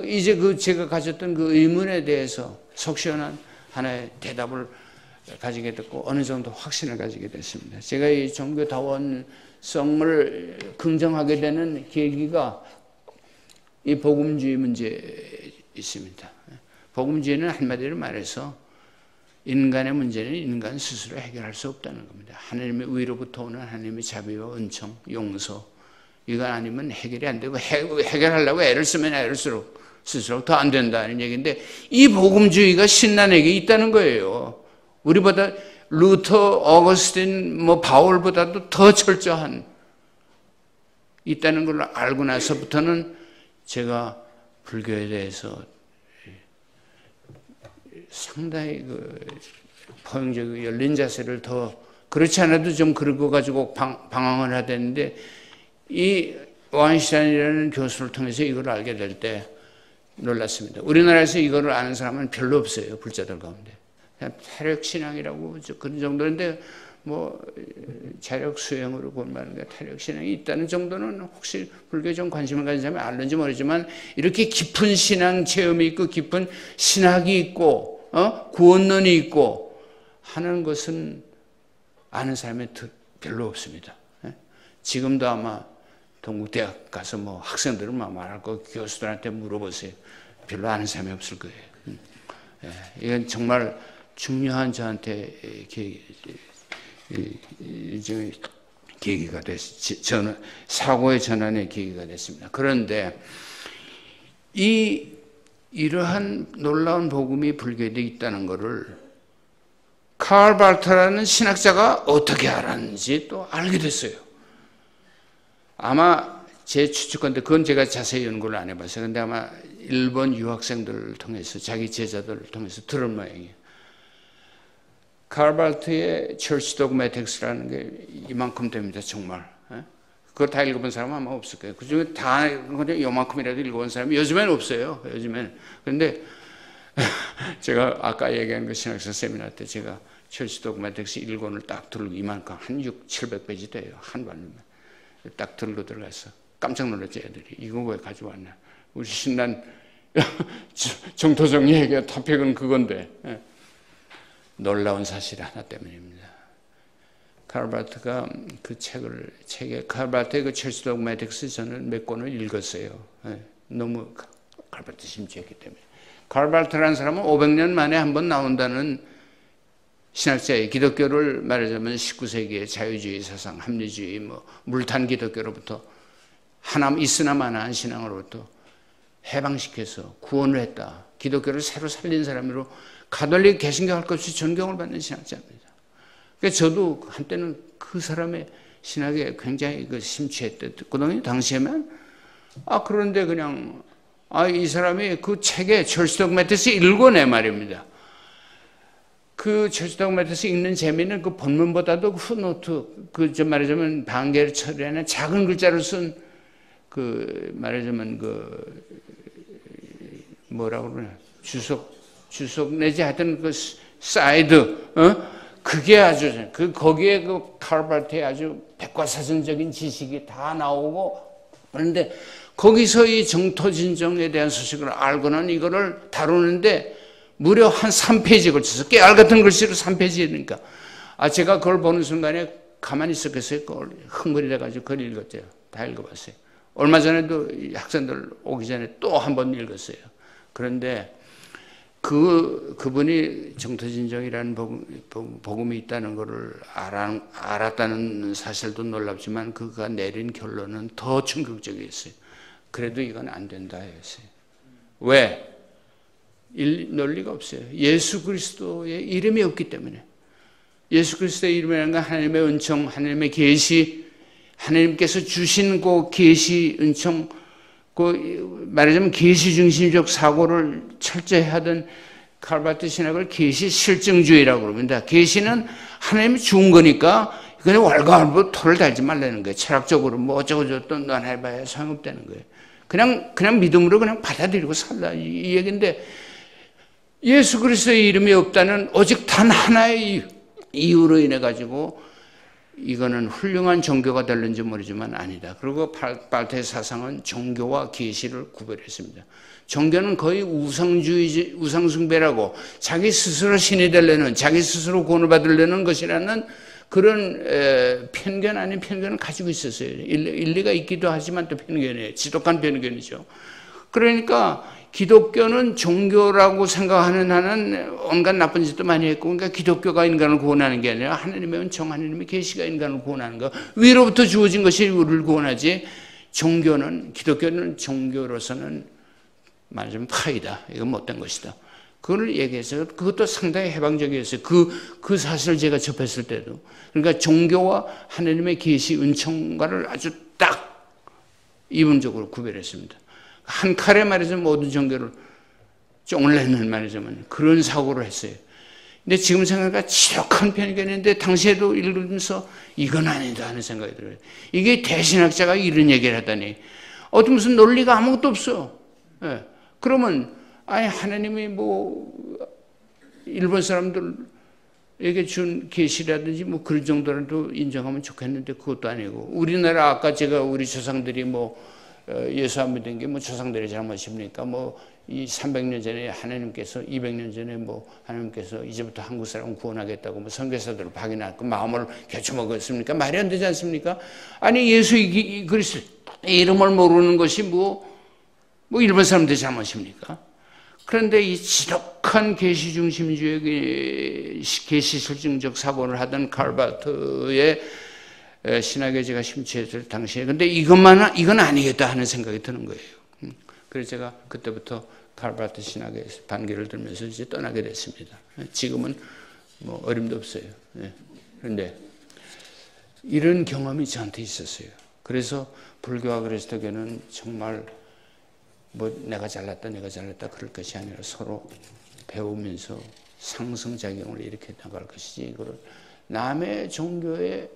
이제 제가 가졌던 그 의문에 대해서 속 시원한 하나의 대답을 가지게 됐고 어느 정도 확신을 가지게 됐습니다. 제가 이 종교다원성을 긍정하게 되는 계기가 이 복음주의 문제에 있습니다. 복음주의는 한마디로 말해서 인간의 문제는 인간 스스로 해결할 수 없다는 겁니다. 하나님의 위로부터 오는 하나님의 자비와 은총, 용서 이거 아니면 해결이 안 되고 해결하려고 애를 쓰면 애를수록 스스로 더 안 된다는 얘기인데 이 복음주의가 신난에게 있다는 거예요. 우리보다 루터, 어거스틴, 뭐 바울보다도 더 철저한 있다는 걸 알고 나서부터는 제가 불교에 대해서 상당히 포용적이고 열린 자세를 더 그렇지 않아도 좀 그런 거 가지고 방황을 해야 되는데 이 와인슈타인이라는 교수를 통해서 이걸 알게 될 때 놀랐습니다. 우리나라에서 이거를 아는 사람은 별로 없어요. 불자들 가운데. 그냥 타력신앙이라고 그런 정도인데 뭐 자력 수행으로 본다는 게 타력신앙이 있다는 정도는 혹시 불교에 좀 관심을 가진 사람이 알는지 모르지만 이렇게 깊은 신앙 체험이 있고 깊은 신학이 있고 구원론이 있고 하는 것은 아는 사람이 별로 없습니다. 지금도 아마 동국대학 가서 뭐 학생들은 말할 거 교수들한테 물어보세요. 별로 아는 사람이 없을 거예요. 이건 정말 중요한 저한테 계기가 됐어요. 사고의 전환의 계기가 됐습니다. 그런데 이러한 놀라운 복음이 불교에 있다는 것을 칼 발터라는 신학자가 어떻게 알았는지 또 알게 됐어요. 아마 제 추측건데 그건 제가 자세히 연구를 안 해봤어요. 근데 아마 일본 유학생들을 통해서 자기 제자들을 통해서 들은 모양이에요. 칼 발트의 Church Dogmatics라는 게 이만큼 됩니다. 정말. 그걸 다 읽어본 사람은 아마 없을 거예요. 그중에 다 그냥 요만큼이라도 읽어본 사람이 요즘에는 없어요. 요즘에는. 그런데 제가 아까 얘기한 그 신학사 세미나 때 제가 Church Dogmatics 1권을 딱 들고 이만큼 한 700페이지 돼요. 한 권이면. 딱 들고 들어가서 깜짝 놀랐죠. 애들이. 이거 왜 가져왔나. 우리 신난 정토정 얘기가 토픽은 그건데. 놀라운 사실 하나 때문입니다. 칼 발트가 그 책에 칼 발트의 그 Church Dogmatics 저는 몇 권을 읽었어요. 너무 칼 발트 심취했기 때문에. 칼 발트라는 사람은 500년 만에 한 번 나온다는 신학자의 기독교를 말하자면 19세기의 자유주의 사상, 합리주의, 뭐 물탄 기독교로부터 하나 있으나 마나한 신앙으로부터 해방시켜서 구원을 했다. 기독교를 새로 살린 사람으로 가톨릭 개신교 할 것 없이 존경을 받는 신학자입니다. 그러니까 저도 한때는 그 사람의 신학에 굉장히 심취했거든요. 당시에만. 그런데 그냥, 이 사람이 그 책에 철시 도그마티스 읽어내 말입니다. 그 철시 도그마티스 읽는 재미는 그 본문보다도 후노트, 말하자면 반개를 처리하는 작은 글자로 쓴 말하자면 뭐라고 그러냐. 주석 내지 하여튼 사이드, 그게 아주, 거기에 칼바르트의 아주 백과사전적인 지식이 다 나오고, 그런데 거기서 이 정토진정에 대한 소식을 알고는 이거를 다루는데 무려 한 3페이지에 걸쳐서 깨알 같은 글씨로 3페이지니까. 제가 그걸 보는 순간에 가만히 있었겠어요. 그걸 흥분해가지고 그걸 읽었죠. 다 읽어봤어요. 얼마 전에도 학생들 오기 전에 또 한 번 읽었어요. 그런데 그분이 정토진정이라는 복음이 있다는 것을 알았다는 사실도 놀랍지만 그가 내린 결론은 더 충격적이었어요. 그래도 이건 안 된다 했어요. 왜? 논리가 없어요. 예수 그리스도의 이름이 없기 때문에. 예수 그리스도의 이름이라는 건 하나님의 은총, 하나님의 계시, 하나님께서 주신 그 계시 은총, 말하자면 계시 중심적 사고를 철저하던 칼바르트 신학을 계시 실증주의라고 그럽니다. 계시는 하나님이 준 거니까 그냥 왈가왈부 토를 달지 말라는 거예요. 철학적으로 뭐 어쩌고저쩌고 넌 해봐야 소용없다는 거예요. 그냥 믿음으로 그냥 받아들이고 살라 이 얘기인데, 예수 그리스도의 이름이 없다는 오직 단 하나의 이유로 인해 가지고 이거는 훌륭한 종교가 될는지 모르지만 아니다. 그리고 발트의 사상은 종교와 계시를 구별했습니다. 종교는 거의 우상숭배라고 자기 스스로 신이 되려는, 자기 스스로 구원을 받으려는 것이라는 그런 편견 아닌 편견을 가지고 있었어요. 일리가 있기도 하지만 또 편견이에요. 지독한 편견이죠. 그러니까 기독교는 종교라고 생각하는 한은 온갖 나쁜 짓도 많이 했고, 그러니까 기독교가 인간을 구원하는 게 아니라 하나님의 은총, 하나님의 계시가 인간을 구원하는 거, 위로부터 주어진 것이 우리를 구원하지, 기독교는 종교로서는 말하자면 파이다. 이건 못된 것이다. 그걸 얘기해서 그것도 상당히 해방적이었어요. 그 사실을 제가 접했을 때도. 그러니까 종교와 하나님의 계시 은총과를 아주 딱 이분적으로 구별했습니다. 한 칼에 말하자면 모든 종교를 쫑내는 말하자면 그런 사고를 했어요. 근데 지금 생각하니까 지독한 편견인데 당시에도 읽으면서 이건 아니다 하는 생각이 들어요. 이게 대신학자가 이런 얘기를 하다니. 무슨 논리가 아무것도 없어. 예. 그러면 하나님이 일본 사람들에게 준 계시라든지 그런 정도라도 인정하면 좋겠는데 그것도 아니고, 우리나라 아까 제가 우리 조상들이 예수 안 믿은 게 조상들의 잘못입니까? 이 300년 전에 하나님께서 200년 전에 하나님께서 이제부터 한국 사람 구원하겠다고 선교사들을 박이나고 마음을 겨쳐먹었습니까? 말이 안 되지 않습니까? 아니 예수 그리스도 이름을 모르는 것이 일본 사람들의 잘못입니까? 그런데 이 지독한 계시 중심주의 계시 실증적 사고를 하던 칼바르트의 신학에 제가 심취했을 당시에, 근데 이건 아니겠다 하는 생각이 드는 거예요. 그래서 제가 그때부터 칼바르트 신학에 반기를 들면서 이제 떠나게 됐습니다. 지금은 어림도 없어요. 그런데 이런 경험이 저한테 있었어요. 그래서 불교와 그리스도교는 정말 내가 잘났다 그럴 것이 아니라 서로 배우면서 상승작용을 이렇게 나갈 것이지, 이거를 남의 종교에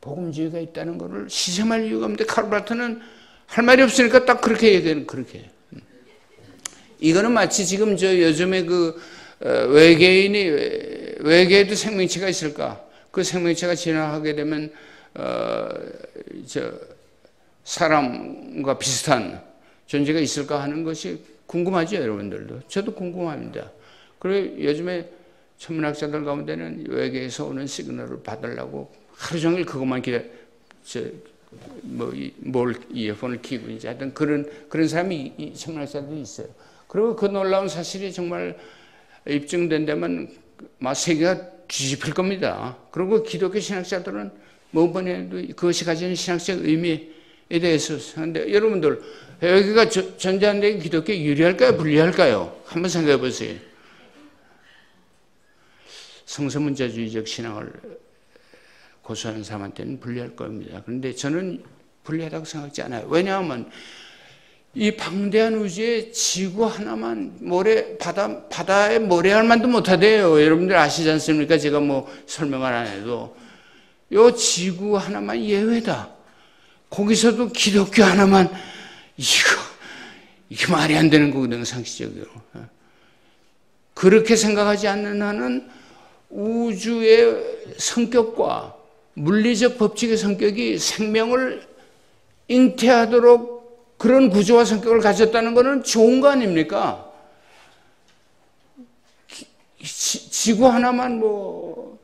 복음주의가 있다는 것을 시샘할 이유가 없는데, 칼바르트는 할 말이 없으니까 딱 그렇게 얘기하는, 그렇게. 이거는 마치 지금 요즘에 외계에도 생명체가 있을까? 그 생명체가 진화하게 되면, 사람과 비슷한 존재가 있을까 하는 것이 궁금하죠, 여러분들도. 저도 궁금합니다. 그리고 요즘에 천문학자들 가운데는 외계에서 오는 시그널을 받으려고 하루 종일 그것만 이어폰을 키고 이제 하여튼 그런 사람이 천문학자들이 있어요. 그리고 그 놀라운 사실이 정말 입증된다면 세계가 뒤집힐 겁니다. 그리고 기독교 신학자들은 뭐번에도 그것이 가지는 신학적 의미에 대해서 하는데, 여러분들 여기가 전자한데 기독교에 유리할까요, 불리할까요? 한번 생각해 보세요. 성서문자주의적 신앙을 고수하는 사람한테는 불리할 겁니다. 그런데 저는 불리하다고 생각하지 않아요. 왜냐하면 이 방대한 우주에 지구 하나만 바다에 모래알만도 못하대요. 여러분들 아시지 않습니까? 제가 뭐 설명을 안 해도 요 지구 하나만 예외다. 거기서도 기독교 하나만 이게 말이 안 되는 거거든요. 상식적으로. 그렇게 생각하지 않는 한은 우주의 성격과 물리적 법칙의 성격이 생명을 잉태하도록 그런 구조와 성격을 가졌다는 것은 좋은 거 아닙니까? 지구 하나만 뭐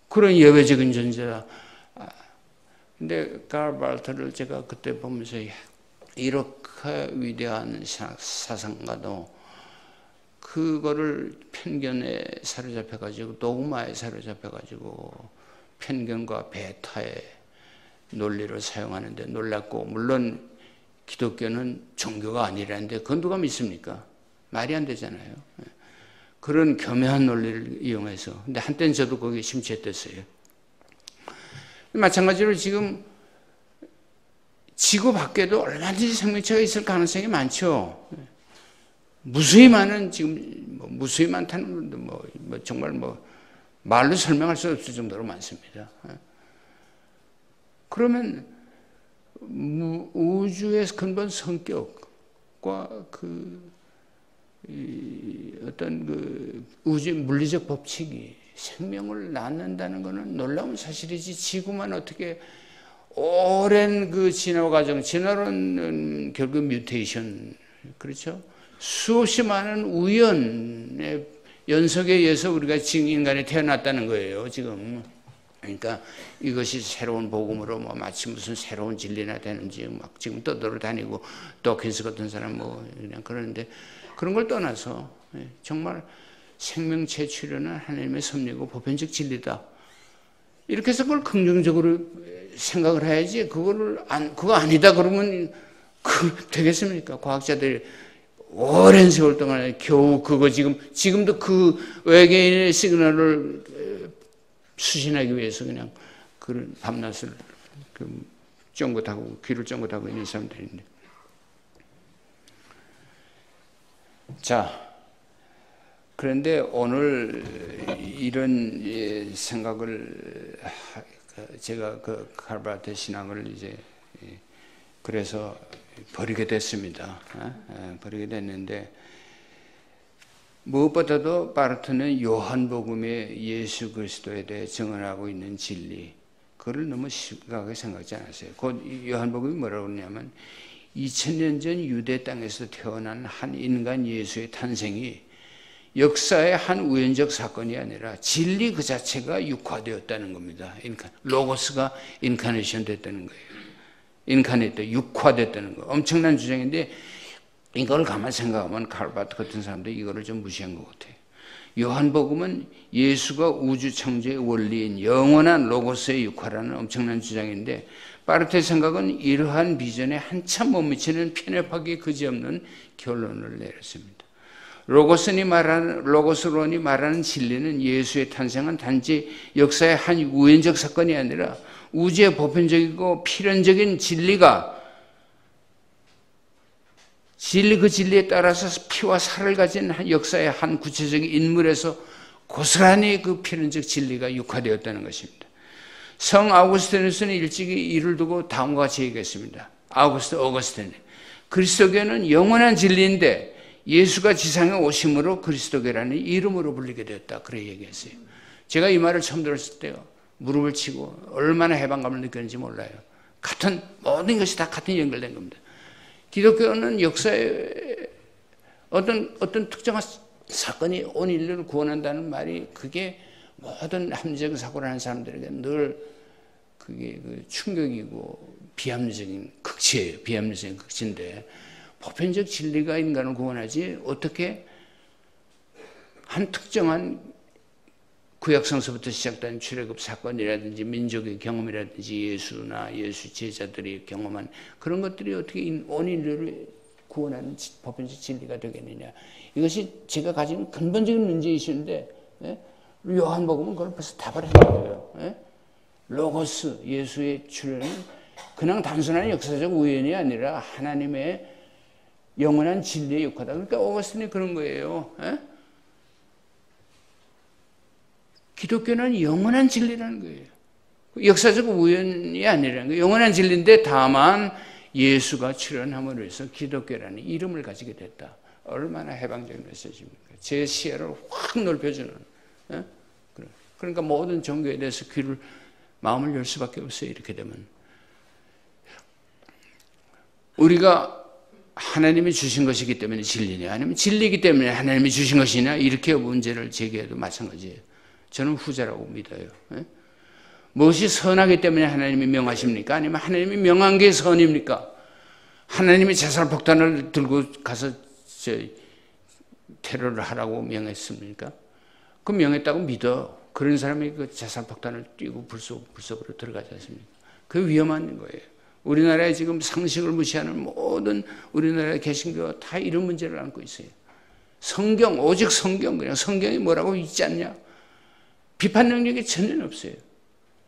그런 예외적인 존재다. 근데 칼 바르트를 제가 그때 보면서 이렇게 위대한 사상가도 그거를 편견에 사로잡혀가지고 도그마에 사로잡혀가지고 편견과 배타의 논리를 사용하는데 놀랐고, 물론 기독교는 종교가 아니라는데 그건 누가 믿습니까? 말이 안 되잖아요. 그런 교묘한 논리를 이용해서. 근데 한때는 저도 거기에 심취했댔어요. 마찬가지로 지금 지구 밖에도 얼마든지 생명체가 있을 가능성이 많죠. 무수히 많은, 지금 무수히 많다는 건데 정말 말로 설명할 수 없을 정도로 많습니다. 그러면 우주의 근본 성격과 어떤 우주의 물리적 법칙이 생명을 낳는다는 것은 놀라운 사실이지, 지구만 어떻게 오랜 진화 과정, 진화론은 결국 뮤테이션, 그렇죠? 수없이 많은 우연의 연속에 의해서 우리가 지금 인간이 태어났다는 거예요, 지금. 그러니까 이것이 새로운 복음으로 마치 무슨 새로운 진리나 되는지 막 지금 떠돌아다니고, 도킨스 같은 사람 그냥 그러는데, 그런 걸 떠나서 정말 생명체 출현은 하나님의 섭리고 보편적 진리다. 이렇게 해서 그걸 긍정적으로 생각을 해야지, 그거 아니다 그러면 되겠습니까? 과학자들이 오랜 세월 동안 겨우 그거 지금도 그 외계인의 시그널을 수신하기 위해서 그냥 그런 밤낮을 쫑긋하고 귀를 쫑긋하고 있는 사람들인데. 자, 그런데 오늘 이런 생각을 제가 칼 바르트 신앙을 이제 그래서 버리게 됐습니다. 버리게 됐는데, 무엇보다도 바르트는 요한복음에 예수 그리스도에 대해 증언하고 있는 진리, 그걸 너무 심각하게 생각하지 않았어요. 곧 요한복음이 뭐라고 그러냐면 2000년 전 유대 땅에서 태어난 한 인간 예수의 탄생이 역사의 한 우연적 사건이 아니라 진리 그 자체가 육화되었다는 겁니다. 로고스가 인카네이션 됐다는 거예요. 인카네이트, 육화됐다는 거. 엄청난 주장인데, 이걸 가만 생각하면 칼 바르트 같은 사람들이 이거를 좀 무시한 것 같아요. 요한복음은 예수가 우주 창조의 원리인 영원한 로고스의 육화라는 엄청난 주장인데, 바르트의 생각은 이러한 비전에 한참 못 미치는 편협하기 그지없는 결론을 내렸습니다. 로고스론이 말하는 진리는 예수의 탄생은 단지 역사의 한 우연적 사건이 아니라 우주의 보편적이고 필연적인 진리가 그 진리에 따라서 피와 살을 가진 역사의 한 구체적인 인물에서 고스란히 그 필연적 진리가 육화되었다는 것입니다. 성 아우구스티누스는 일찍이 이를 두고 다음과 같이 얘기했습니다. 어거스틴. 그리스도교는 영원한 진리인데 예수가 지상에 오심으로 그리스도교라는 이름으로 불리게 되었다. 그렇게 얘기했어요. 제가 이 말을 처음 들었을 때요, 무릎을 치고 얼마나 해방감을 느꼈는지 몰라요. 모든 것이 다 같은 연결된 겁니다. 기독교는 역사에 어떤 특정한 사건이 온 인류를 구원한다는 말이, 그게 모든 합리적인 사고를 하는 사람들에게 늘 그게 충격이고 비합리적인 극치예요. 비합리적인 극치인데, 보편적 진리가 인간을 구원하지 어떻게 한 특정한 구약성서부터 시작된 출애굽 사건이라든지 민족의 경험이라든지 예수나 예수 제자들이 경험한 그런 것들이 어떻게 온 인류를 구원하는 보편적 진리가 되겠느냐. 이것이 제가 가진 근본적인 문제이신데, 요한복음은 그걸 벌써 답을 해놓고요. 예? 로고스, 예수의 출현은 그냥 단순한 역사적 우연이 아니라 하나님의 영원한 진리의 역사다. 그러니까 오거스틴이 그런 거예요. 예? 기독교는 영원한 진리라는 거예요. 역사적 우연이 아니라는 거예요. 영원한 진리인데 다만 예수가 출현함으로 해서 기독교라는 이름을 가지게 됐다. 얼마나 해방적인 메시지입니까? 제 시야를 확 넓혀주는. 예? 그러니까 모든 종교에 대해서 마음을 열 수밖에 없어요. 이렇게 되면. 우리가 하나님이 주신 것이기 때문에 진리냐, 아니면 진리이기 때문에 하나님이 주신 것이냐, 이렇게 문제를 제기해도 마찬가지예요. 저는 후자라고 믿어요. 예? 무엇이 선하기 때문에 하나님이 명하십니까? 아니면 하나님이 명한 게 선입니까? 하나님이 자살폭탄을 들고 가서 테러를 하라고 명했습니까? 그 명했다고 믿어. 그런 사람이 그 자살폭탄을 띄고 불속으로 들어가지 않습니까? 그게 위험한 거예요. 우리나라에 지금 상식을 무시하는 모든 우리나라의 개신교가 다 이런 문제를 안고 있어요. 성경, 오직 성경, 그냥 성경이 뭐라고 있지 않냐? 비판 능력이 전혀 없어요.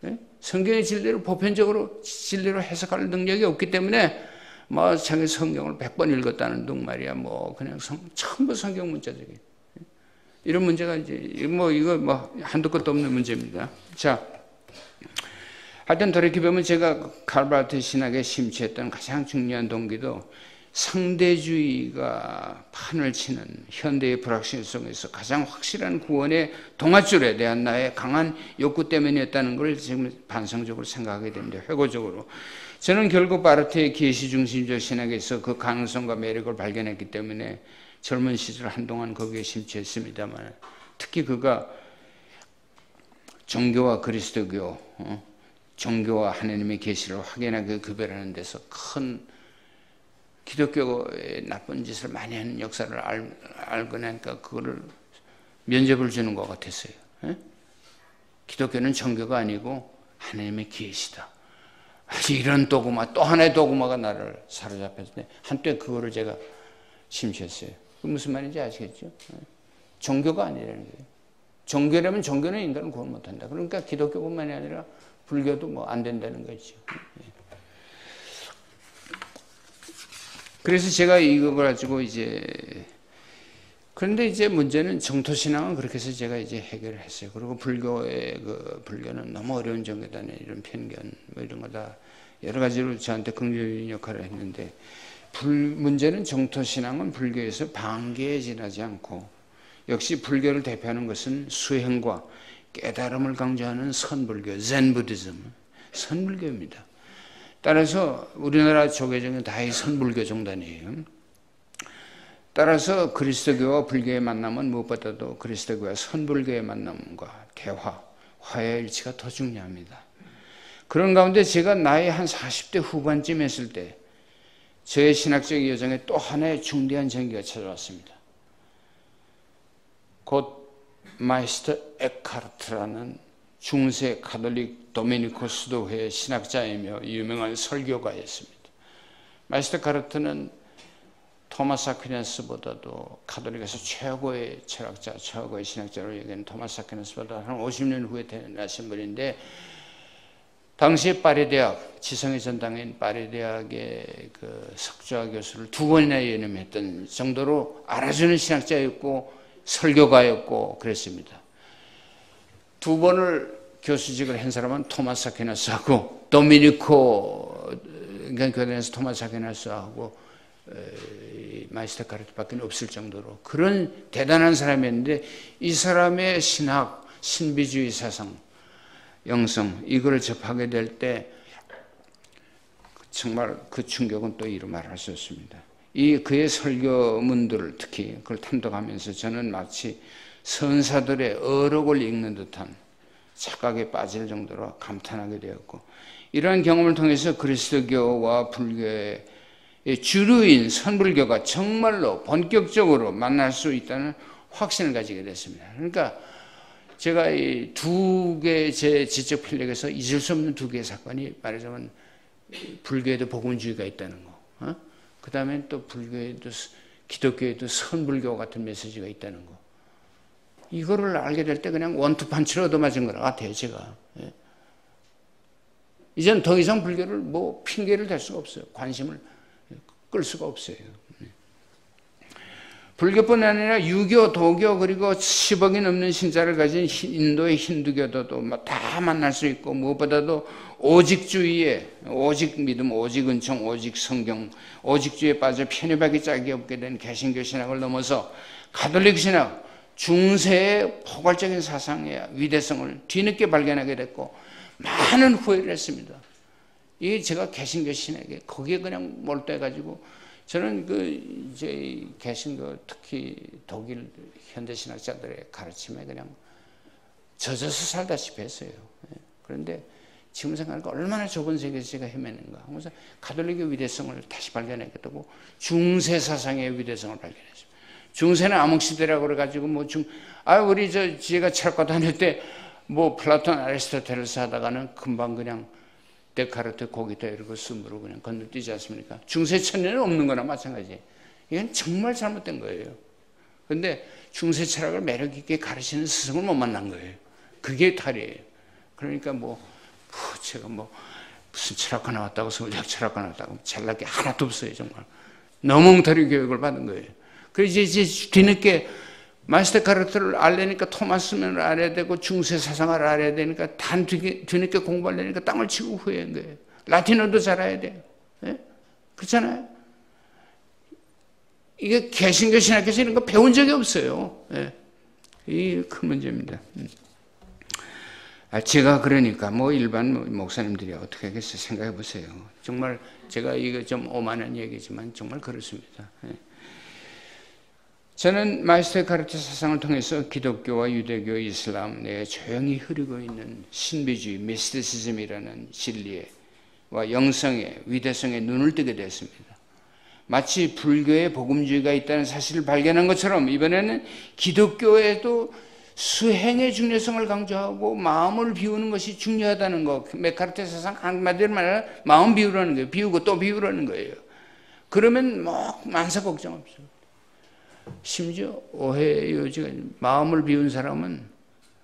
네? 성경의 진리를 보편적으로 진리로 해석할 능력이 없기 때문에 뭐 자기 성경을 100번 읽었다는 둥 말이야. 뭐 그냥 전부 성경 문자적인 이런 문제가 이제 이거 한두 끝도 없는 문제입니다. 자, 하여튼 돌이켜보면 제가 칼바르트 신학에 심취했던 가장 중요한 동기도 상대주의가 판을 치는 현대의 불확실 속에서 가장 확실한 구원의 동아줄에 대한 나의 강한 욕구 때문이었다는 걸 지금 반성적으로 생각하게 됩니다. 회고적으로. 저는 결국 바르트의 계시 중심적 신학에서 그 가능성과 매력을 발견했기 때문에 젊은 시절 한동안 거기에 심취했습니다만, 특히 그가 종교와 그리스도교, 종교와 하나님의 계시를 확연하게 구별하는 데서 큰 기독교의 나쁜 짓을 많이 하는 역사를 알고 나니까 그거를 면접을 주는 것 같았어요. 예? 기독교는 종교가 아니고 하나님의 계시다. 이런 도구마, 또 하나의 도구마가 나를 사로잡혔을 때 한때 그거를 제가 심취했어요. 그 무슨 말인지 아시겠죠? 예? 종교가 아니라는 거예요. 종교라면 종교는 인간을 구원 못한다. 그러니까 기독교뿐만이 아니라 불교도 뭐 안 된다는 거죠. 예. 그래서 제가 이걸 가지고 그런데 이제 문제는 정토신앙은 그렇게 해서 제가 이제 해결을 했어요. 그리고 불교는 너무 어려운 종교다네, 이런 편견, 뭐 이런 거 다 여러 가지로 저한테 긍정적인 역할을 했는데, 문제는 정토신앙은 불교에서 반개에 지나지 않고, 역시 불교를 대표하는 것은 수행과 깨달음을 강조하는 선불교, 젠부디즘, 선불교입니다. 따라서 우리나라 조계종은 다 이 선불교 종단이에요. 따라서 그리스도교와 불교의 만남은 무엇보다도 그리스도교와 선불교의 만남과 대화, 화해 일치가 더 중요합니다. 그런 가운데 제가 나이 한 40대 후반쯤 했을 때 저의 신학적 여정에 또 하나의 중대한 전기가 찾아왔습니다. 곧 마이스터 에카르트라는 중세 가톨릭 도미니코 수도회 신학자이며 유명한 설교가였습니다. 마이스터 카르트는 토마스 아퀴나스보다도 가톨릭에서 최고의 철학자, 최고의 신학자로 여기는 토마스 아퀴나스보다 한 50년 후에 태어나신 분인데, 당시에 파리 대학, 지성의 전당인 파리 대학의 그 석좌 교수를 2번이나 연임했던 정도로 알아주는 신학자였고 설교가였고 그랬습니다. 2번을 교수직을 한 사람은 토마스 아퀴나스하고 도미니코 교단에서 토마스 아퀴나스하고 마이스터 카르트밖에 없을 정도로 그런 대단한 사람이었는데, 이 사람의 신학, 신비주의 사상, 영성, 이걸 접하게 될 때 정말 그 충격은 또 이루 말할 수 없습니다. 그의 설교문들을 특히 그걸 탐독하면서 저는 마치 선사들의 어록을 읽는 듯한 착각에 빠질 정도로 감탄하게 되었고, 이러한 경험을 통해서 그리스도교와 불교의 주류인 선불교가 정말로 본격적으로 만날 수 있다는 확신을 가지게 됐습니다. 그러니까 제가 이 두 개의 제 지적 필력에서 잊을 수 없는 두 개의 사건이 말하자면 불교에도 복음주의가 있다는 거, 그 다음에 또 불교에도 기독교에도 선불교 같은 메시지가 있다는 거, 이거를 알게 될 때 그냥 원투판치를 얻어맞은 것 같아요, 제가. 예. 이젠 더 이상 불교를 뭐 핑계를 댈 수가 없어요. 관심을 끌 수가 없어요. 불교뿐 아니라 유교, 도교, 그리고 10억이 넘는 신자를 가진 인도의 힌두교도 다 만날 수 있고, 무엇보다도 오직주의에, 오직 믿음, 오직 은총, 오직 성경, 오직주의에 빠져 편협하게 짝이 없게 된 개신교 신학을 넘어서 가톨릭 신학, 중세의 포괄적인 사상의 위대성을 뒤늦게 발견하게 됐고, 많은 후회를 했습니다. 이게 제가 개신교 신학에 거기에 그냥 몰두해가지고, 저는 이제 개신교, 특히 독일 현대신학자들의 가르침에 그냥 젖어서 살다시피 했어요. 그런데 지금 생각하니까 얼마나 좁은 세계에서 제가 헤매는가. 그래서 가톨릭의 위대성을 다시 발견하게 되고, 중세 사상의 위대성을 발견했습니다. 중세는 암흑시대라고 그래가지고, 우리 제가 철학과 다닐 때, 플라톤, 아리스토텔레스 하다가는 금방 그냥 데카르트, 고기타 이러고 스스로 그냥 건너뛰지 않습니까? 중세 천년은 없는 거나 마찬가지. 이건 정말 잘못된 거예요. 그런데 중세 철학을 매력 있게 가르치는 스승을 못 만난 거예요. 그게 탈이에요. 그러니까 제가 무슨 철학과 나왔다고, 서울대학 철학과 나왔다고 잘날 게 하나도 없어요, 정말. 너무 엉터리 교육을 받은 거예요. 그래서 이제 뒤늦게 마이스터 카르트를 알려니까 토마스면을 알아야 되고, 중세 사상을 알아야 되니까 뒤늦게 공부하려니까 땅을 치고 후회한 거예요. 라틴어도 잘 알아야 돼요. 예? 그렇잖아요. 이게 개신교 신학에서 이런 거 배운 적이 없어요. 예. 이 큰 문제입니다. 제가 그러니까 일반 목사님들이 어떻게 하겠어요? 생각해 보세요. 정말 제가 이거 좀 오만한 얘기지만 정말 그렇습니다. 예. 저는 마이스터 카르트 사상을 통해서 기독교와 유대교, 이슬람 내에 조용히 흐르고 있는 신비주의, 미스티시즘이라는 진리와 영성의 위대성에 눈을 뜨게 됐습니다. 마치 불교에 복음주의가 있다는 사실을 발견한 것처럼 이번에는 기독교에도 수행의 중요성을 강조하고 마음을 비우는 것이 중요하다는 것. 카르트 사상 한마디로 말하면 마음 비우라는 거예요. 비우고 또 비우라는 거예요. 그러면 만사 걱정 없어요. 심지어 오해의 요지가 마음을 비운 사람은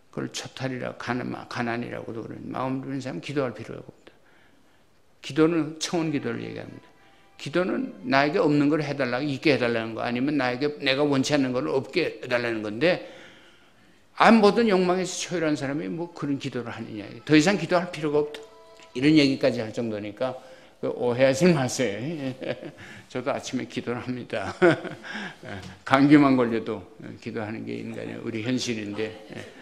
그걸 초탈이라 가난이라고도 그러는, 마음을 비운 사람은 기도할 필요가 없다. 기도는 청원 기도를 얘기합니다. 기도는 나에게 없는 걸 해달라고, 있게 해달라는 거, 아니면 내가 원치 않는 걸 없게 해달라는 건데, 모든 욕망에서 초월한 사람이 그런 기도를 하느냐. 더 이상 기도할 필요가 없다. 이런 얘기까지 할 정도니까 오해하지 마세요. 저도 아침에 기도를 합니다. 감기만 걸려도 기도하는 게 인간의 우리 현실인데,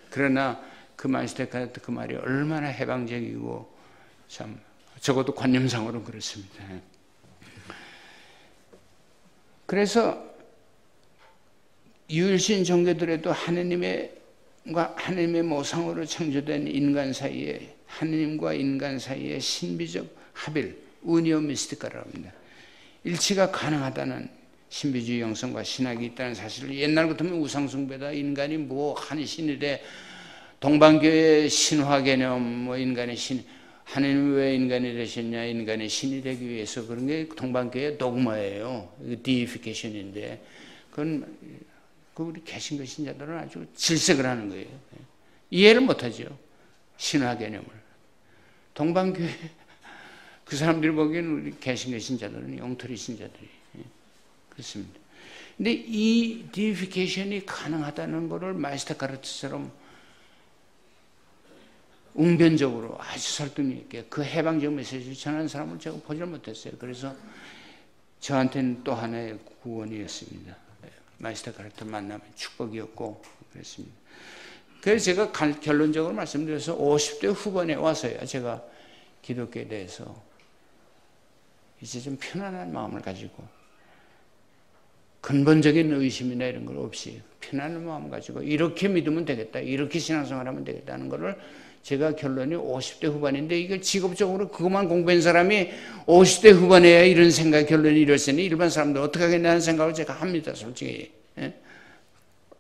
그러나 그 마이스터 카르트 그 말이 얼마나 해방적이고 참 적어도 관념상으로는 그렇습니다. 그래서 유일신 종교들에도 하느님의 모상으로 창조된 인간 사이에, 하느님과 인간 사이에 신비적 합일, 우니오 미스티카라고 합니다. 일치가 가능하다는 신비주의 영성과 신학이 있다는 사실을 옛날 같으면 우상숭배다, 인간이 한 신이래, 동방교의 신화 개념, 인간의 신, 하느님 왜 인간이 되셨냐, 인간의 신이 되기 위해서, 그런 게 동방교의 독마예요. 디이피케이션인데, 그건 우리 개신교 신자들은 아주 질색을 하는 거예요. 이해를 못하죠, 신화 개념을. 동방교회 그 사람들이 보기에는 우리 개신교 신자들은 엉터리 신자들이 그렇습니다. 근데 이 디이피케이션이 가능하다는 것을 마이스터 카르트처럼 웅변적으로 아주 설득력 있게 그 해방적 메시지를 전하는 사람을 제가 보질 못했어요. 그래서 저한테는 또 하나의 구원이었습니다. 마이스터 카르트 만나면 축복이었고 그랬습니다. 그래서 제가 결론적으로 말씀드려서 50대 후반에 와서야 제가 기독교에 대해서 이제 좀 편안한 마음을 가지고, 근본적인 의심이나 이런 걸 없이 편안한 마음을 가지고 이렇게 믿으면 되겠다, 이렇게 신앙생활하면 되겠다는 거를 제가 결론이 50대 후반인데, 이걸 직업적으로 그것만 공부한 사람이 50대 후반에야 이런 생각, 결론이 이럴으니 일반 사람들 어떻게 하겠냐는 생각을 제가 합니다, 솔직히.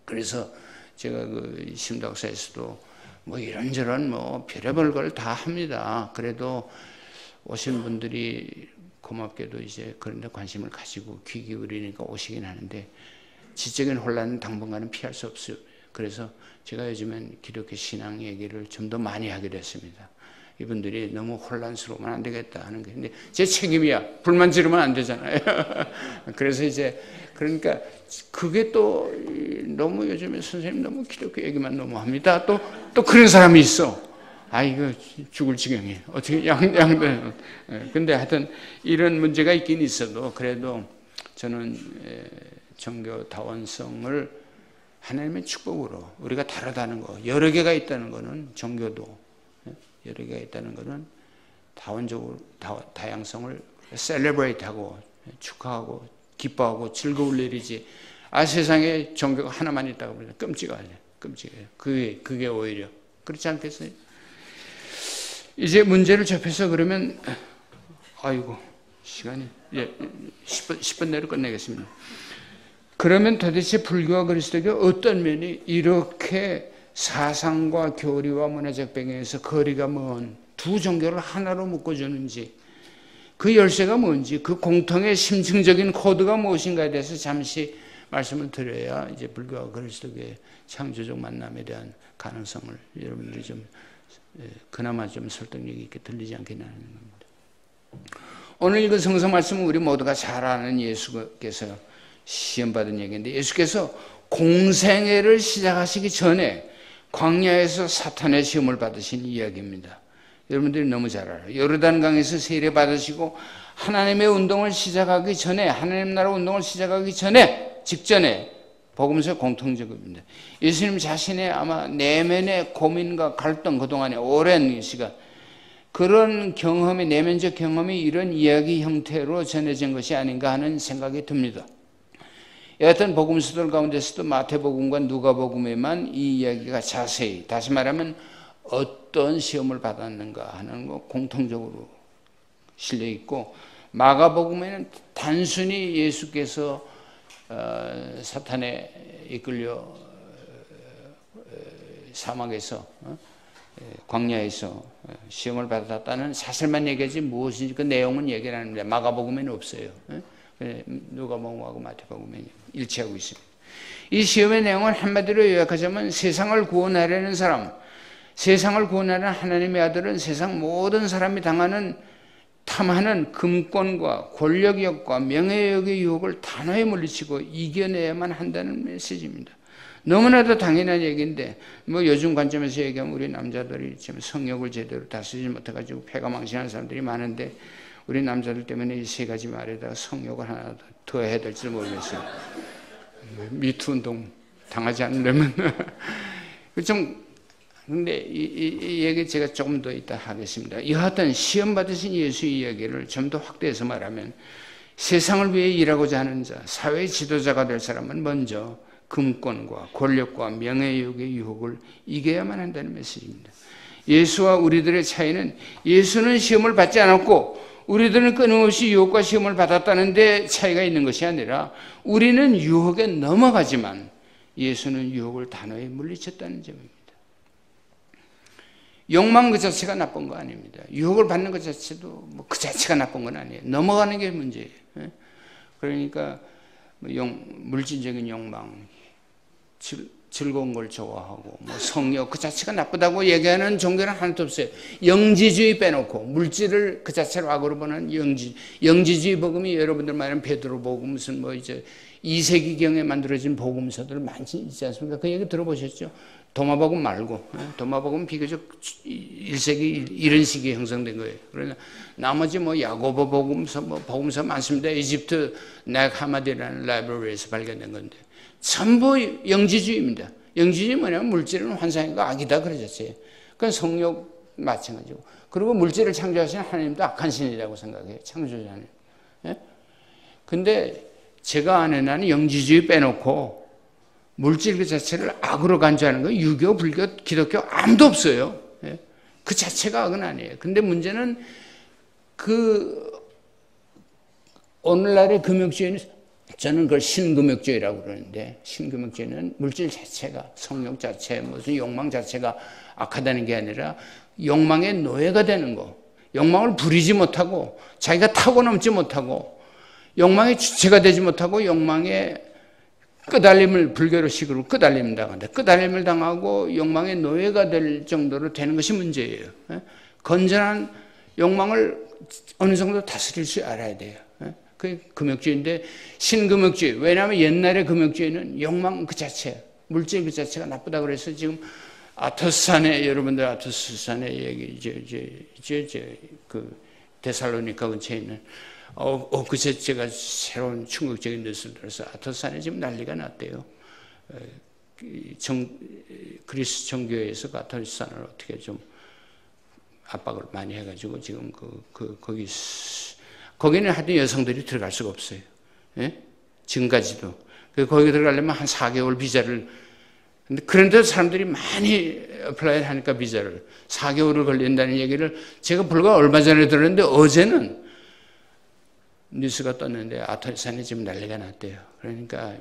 그래서 제가 그 심덕사에서도 이런저런 별의별 걸 다 합니다. 그래도 오신 분들이 고맙게도 이제 그런 데 관심을 가지고 귀 기울이니까 오시긴 하는데, 지적인 혼란은 당분간은 피할 수 없어요. 그래서 제가 요즘엔 기독교 신앙 얘기를 좀 더 많이 하게 됐습니다. 이분들이 너무 혼란스러우면 안 되겠다 하는 게, 근데 제 책임이야. 불만 지르면 안 되잖아요. 그래서 이제, 그러니까 그게 또 너무 요즘에 선생님 너무 기독교 얘기만 너무 합니다. 또 그런 사람이 있어. 이거 죽을 지경이에요. 어떻게 근데 하여튼 이런 문제가 있긴 있어도 그래도 저는 종교 다원성을 하나님의 축복으로 우리가 다르다는 거, 여러 개가 있다는 거는 종교도 여러 개가 있다는 것은 다원적으로 다양성을 셀레브레이트하고 축하하고 기뻐하고 즐거울 일이지. 세상에 종교가 하나만 있다고 그러면 끔찍하죠. 끔찍해요. 그게 오히려 그렇지 않겠어요? 이제 문제를 접해서 그러면 아이고 시간이 10분 내로 끝내겠습니다. 그러면 도대체 불교와 그리스도교 어떤 면이 이렇게 사상과 교리와 문화적 배경에서 거리가 먼 두 종교를 하나로 묶어주는지, 그 열쇠가 뭔지, 그 공통의 심층적인 코드가 무엇인가에 대해서 잠시 말씀을 드려야 이제 불교와 그리스도교의 창조적 만남에 대한 가능성을 여러분들이 좀 그나마 좀 설득력 있게 들리지 않겠나 하는 겁니다. 오늘 읽은 성경 말씀은 우리 모두가 잘 아는 예수께서 시험받은 얘기인데, 예수께서 공생애를 시작하시기 전에 광야에서 사탄의 시험을 받으신 이야기입니다. 여러분들이 너무 잘 알아요. 요르단강에서 세례 받으시고 하나님의 운동을 시작하기 전에, 하나님 나라 운동을 시작하기 전에, 직전에 복음서 공통적입니다. 예수님 자신의 아마 내면의 고민과 갈등, 그동안의 오랜 시간, 그런 경험이, 내면적 경험이 이런 이야기 형태로 전해진 것이 아닌가 하는 생각이 듭니다. 여하튼 복음서들 가운데서도 마태복음과 누가복음에만 이 이야기가 자세히, 다시 말하면 어떤 시험을 받았는가 하는 거 공통적으로 실려 있고, 마가복음에는 단순히 예수께서 사탄에 이끌려 사막에서 광야에서 시험을 받았다는 사실만 얘기하지 무엇인지 그 내용은 얘기를 하는데 마가복음에는 없어요. 누가복음하고 마태복음에 일치하고 있습니다. 이 시험의 내용은 한마디로 요약하자면 세상을 구원하려는 사람, 세상을 구원하는 하나님의 아들은 세상 모든 사람이 당하는 탐하는 금권과 권력욕과 명예욕의 유혹을 단호히 물리치고 이겨내야만 한다는 메시지입니다. 너무나도 당연한 얘기인데 요즘 관점에서 얘기하면 우리 남자들이 지금 성욕을 제대로 다스리지 못해가지고 폐가 망신하는 사람들이 많은데, 우리 남자들 때문에 이 세 가지 말에다가 성욕을 하나 더 해야 될지도 모르겠어요. 미투 운동 당하지 않으려면 근데 이 얘기 제가 조금 더 이따 하겠습니다. 여하튼 시험 받으신 예수의 이야기를 좀 더 확대해서 말하면, 세상을 위해 일하고자 하는 자, 사회의 지도자가 될 사람은 먼저 금권과 권력과 명예욕의 유혹을 이겨야만 한다는 메시지입니다. 예수와 우리들의 차이는 예수는 시험을 받지 않았고 우리들은 끊임없이 유혹과 시험을 받았다는 데 차이가 있는 것이 아니라, 우리는 유혹에 넘어가지만 예수는 유혹을 단호히 물리쳤다는 점입니다. 욕망 그 자체가 나쁜 거 아닙니다. 유혹을 받는 것 자체도 그 자체가 나쁜 건 아니에요. 넘어가는 게 문제예요. 그러니까 물질적인 욕망, 즐거운 걸 좋아하고 성욕 그 자체가 나쁘다고 얘기하는 종교는 하나도 없어요. 영지주의 빼놓고 물질을 그 자체로 악으로 보는 영지주의 복음이 여러분들 말하는 베드로 복음, 무슨 이제 2세기경에 만들어진 복음서들 많지 있지 않습니까? 그 얘기 들어보셨죠? 도마복음 말고, 도마복음 비교적 1세기 이런 시기에 형성된 거예요. 그러나 나머지 야고보 복음서, 복음서 많습니다. 이집트 넥 하마디라는 라이브러리에서 발견된 건데 전부 영지주의입니다. 영지주의 뭐냐면 물질은 환상이고 악이다 그러셨어요. 그건 성욕 마찬가지고, 그리고 물질을 창조하신 하나님도 악한 신이라고 생각해요. 창조자는. 근데 제가 아는 나는 영지주의 빼놓고 물질 그 자체를 악으로 간주하는 거 유교, 불교, 기독교 아무도 없어요. 그 자체가 악은 아니에요. 근데 문제는 오늘날의 금욕주의는, 저는 그걸 신금욕주의라고 그러는데, 신금욕주의는 물질 자체가, 성욕 자체, 무슨 욕망 자체가 악하다는 게 아니라 욕망의 노예가 되는 거, 욕망을 부리지 못하고 자기가 타고 넘지 못하고 욕망의 주체가 되지 못하고 욕망의 끄달림을 불교로식으로 끄달림을 당한다. 끄달림을 당하고 욕망의 노예가 될 정도로 되는 것이 문제예요. 건전한 욕망을 어느 정도 다스릴 줄 알아야 돼요. 그게 금욕주의인데 신금욕주의. 왜냐하면 옛날의 금욕주의는 욕망 그 자체, 물질 그 자체가 나쁘다 그래서 지금 아토스산에 여러분들 아토스산에 얘기 그 데살로니가 근처에 있는 그 자체가 새로운 충격적인 뉴스를 들어서 아토스산에 지금 난리가 났대요. 그리스 정교회에서 아토스산을 어떻게 좀 압박을 많이 해가지고 지금 거기는 하여튼 여성들이 들어갈 수가 없어요. 예? 지금까지도. 거기 들어가려면 한 4개월 비자를, 그런데 사람들이 많이 어플라이를 하니까 비자를 4개월을 걸린다는 얘기를 제가 불과 얼마 전에 들었는데 어제는 뉴스가 떴는데 아토스산에 지금 난리가 났대요. 그러니까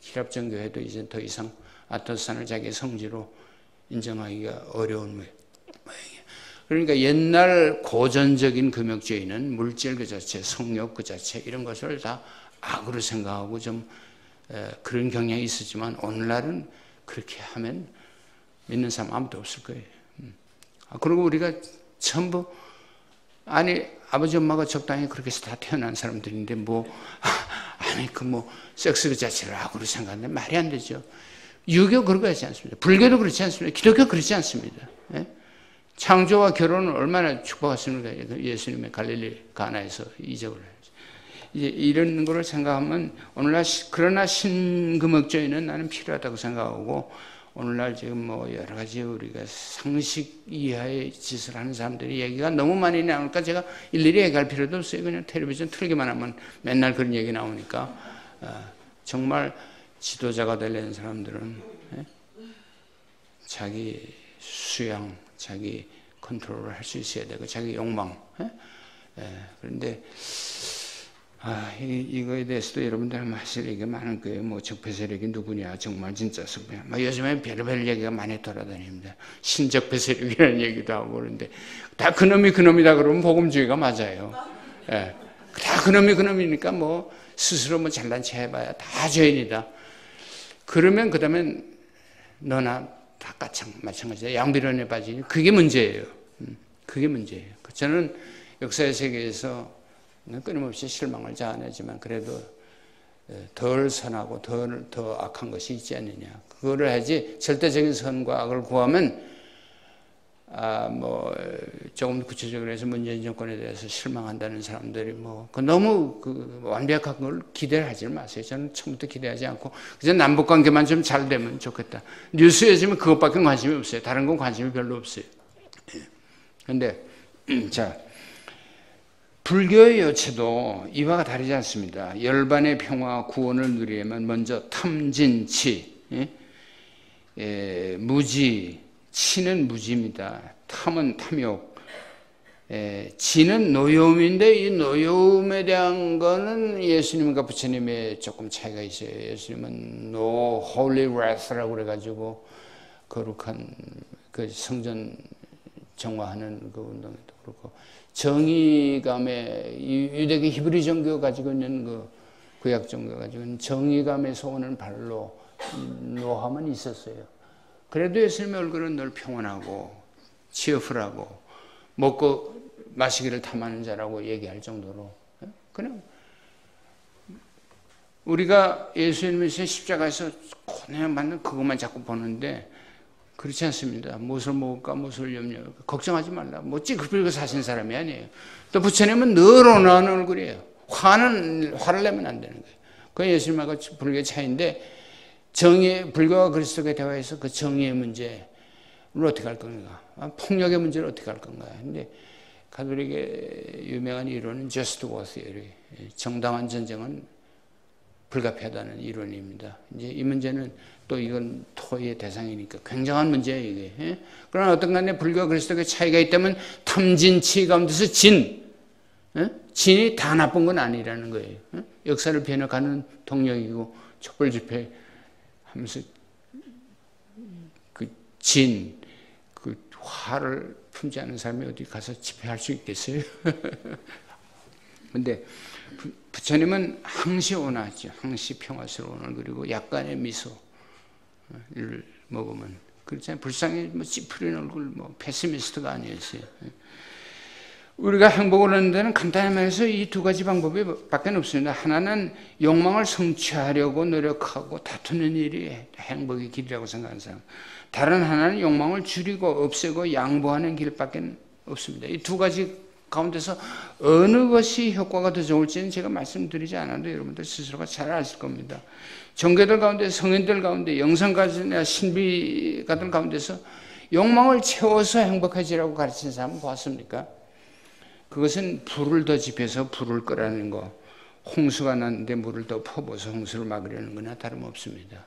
히랍정교회도 이제 더 이상 아토스산을 자기 성지로 인정하기가 어려운 모양이에요. 그러니까 옛날 고전적인 금욕주의는 물질 그 자체, 성욕 그 자체 이런 것을 다 악으로 생각하고 좀 그런 경향이 있었지만 오늘날은 그렇게 하면 믿는 사람 아무도 없을 거예요. 그리고 우리가 전부 아버지 엄마가 적당히 그렇게 해서 다 태어난 사람들인데 섹스 그 자체를 악으로 생각하는데 말이 안 되죠. 유교 그런 거 하지 않습니다. 불교도 그렇지 않습니다. 기독교 그렇지 않습니다. 예? 창조와 결혼은 얼마나 축복했습니까? 예수님의 갈릴리 가나에서 이적을 했죠. 이제 이런 거를 생각하면 오늘날 그러나 신금욕주의는 나는 필요하다고 생각하고 오늘날 지금 여러 가지 우리가 상식 이하의 짓을 하는 사람들이 얘기가 너무 많이 나오니까 제가 일일이 얘기할 필요도 없어요. 그냥 텔레비전 틀기만 하면 맨날 그런 얘기 나오니까 정말 지도자가 되려는 사람들은 자기 수양, 자기 컨트롤을 할 수 있어야 되고 자기 욕망. 그런데 이거에 대해서도 여러분들 하실 얘기가 많을 거예요. 적폐 세력이 누구냐, 정말 진짜 석배야. 요즘에 별의별 얘기가 많이 돌아다닙니다. 신적폐 세력이라는 얘기도 하고 그런데 다 그놈이다 그러면 복음주의가 맞아요. 다 그놈이니까 스스로 잘난 체 해봐야 다 죄인이다. 그러면 그다음엔 너나 다 마찬가지다. 양비론에 빠지니 그게 문제예요. 그게 문제예요. 저는 역사의 세계에서 끊임없이 실망을 자아내지만 그래도 덜 선하고 더 악한 것이 있지 않느냐. 그거를 해야지 절대적인 선과 악을 구하면 조금 구체적으로 해서 문재인 정권에 대해서 실망한다는 사람들이 너무 완벽한 걸 기대를 하지 마세요. 저는 처음부터 기대하지 않고 그냥 남북 관계만 좀 잘 되면 좋겠다. 뉴스에 지금 그것밖에 관심이 없어요. 다른 건 관심이 별로 없어요. 그런데 자, 불교의 여체도 이와가 다르지 않습니다. 열반의 평화 구원을 누리려면 먼저 탐진치, 무지, 치는 무지입니다. 탐은 탐욕, 지는 노여움인데 이 노여움에 대한 거는 예수님과 부처님의 조금 차이가 있어요. 예수님은 No Holy Wrath라고 그래가지고 거룩한 그 성전 정화하는 그 운동에도 그렇고 정의감에 유대교 히브리 종교가 가지고 있는 그 구약 종교가 가지고 있는 정의감에서 오는 발로 노함은 있었어요. 그래도 예수님의 얼굴은 늘 평온하고 치어풀하고 먹고 마시기를 탐하는 자라고 얘기할 정도로 그냥 우리가 예수님의 십자가에서 고뇌받는 그것만 자꾸 보는데 그렇지 않습니다. 무엇을 먹을까 무엇을 염려할까 걱정하지 말라. 찌그러지고 사신 사람이 아니에요. 또 부처님은 늘 온화한 얼굴이에요. 화를 내면 안 되는 거예요. 그게 예수님하고 불교의 차이인데 불교와 그리스도의 대화에서 그 정의의 문제를 어떻게 할 건가? 폭력의 문제를 어떻게 할 건가? 근데 가톨릭의 유명한 이론은 just war theory. 정당한 전쟁은 불가피하다는 이론입니다. 이제 이 문제는 또 이건 토의의 대상이니까 굉장한 문제예요, 이게. 그러나 어떤 간에 불교와 그리스도의 차이가 있다면 탐진치 가운데서 진이 다 나쁜 건 아니라는 거예요. 역사를 변혁하는 동력이고 촛불 집회 하면서 그 화를 품지 않은 사람이 어디 가서 집회할 수 있겠어요? 근데 부처님은 항시 온화하죠. 항시 평화스러운 오늘, 그리고 약간의 미소를 먹으면 그렇잖아요. 불쌍히 뭐 찌푸린 얼굴, 뭐 패시미스트가 아니었어요. 우리가 행복을 얻는 데는 간단히 말해서 이 두 가지 방법이 밖에 없습니다. 하나는 욕망을 성취하려고 노력하고 다투는 일이 행복의 길이라고 생각하는 사람, 다른 하나는 욕망을 줄이고 없애고 양보하는 길밖에 없습니다. 이 두 가지 가운데서 어느 것이 효과가 더 좋을지는 제가 말씀드리지 않아도 여러분들 스스로가 잘 아실 겁니다. 종교들 가운데, 성인들 가운데, 영성가들이나 신비가들 가운데서 욕망을 채워서 행복해지라고 가르친 사람은 보았습니까? 그것은 불을 더 지펴서 불을 끄라는 거, 홍수가 났는데 물을 더 퍼부어서 홍수를 막으려는 거나 다름없습니다.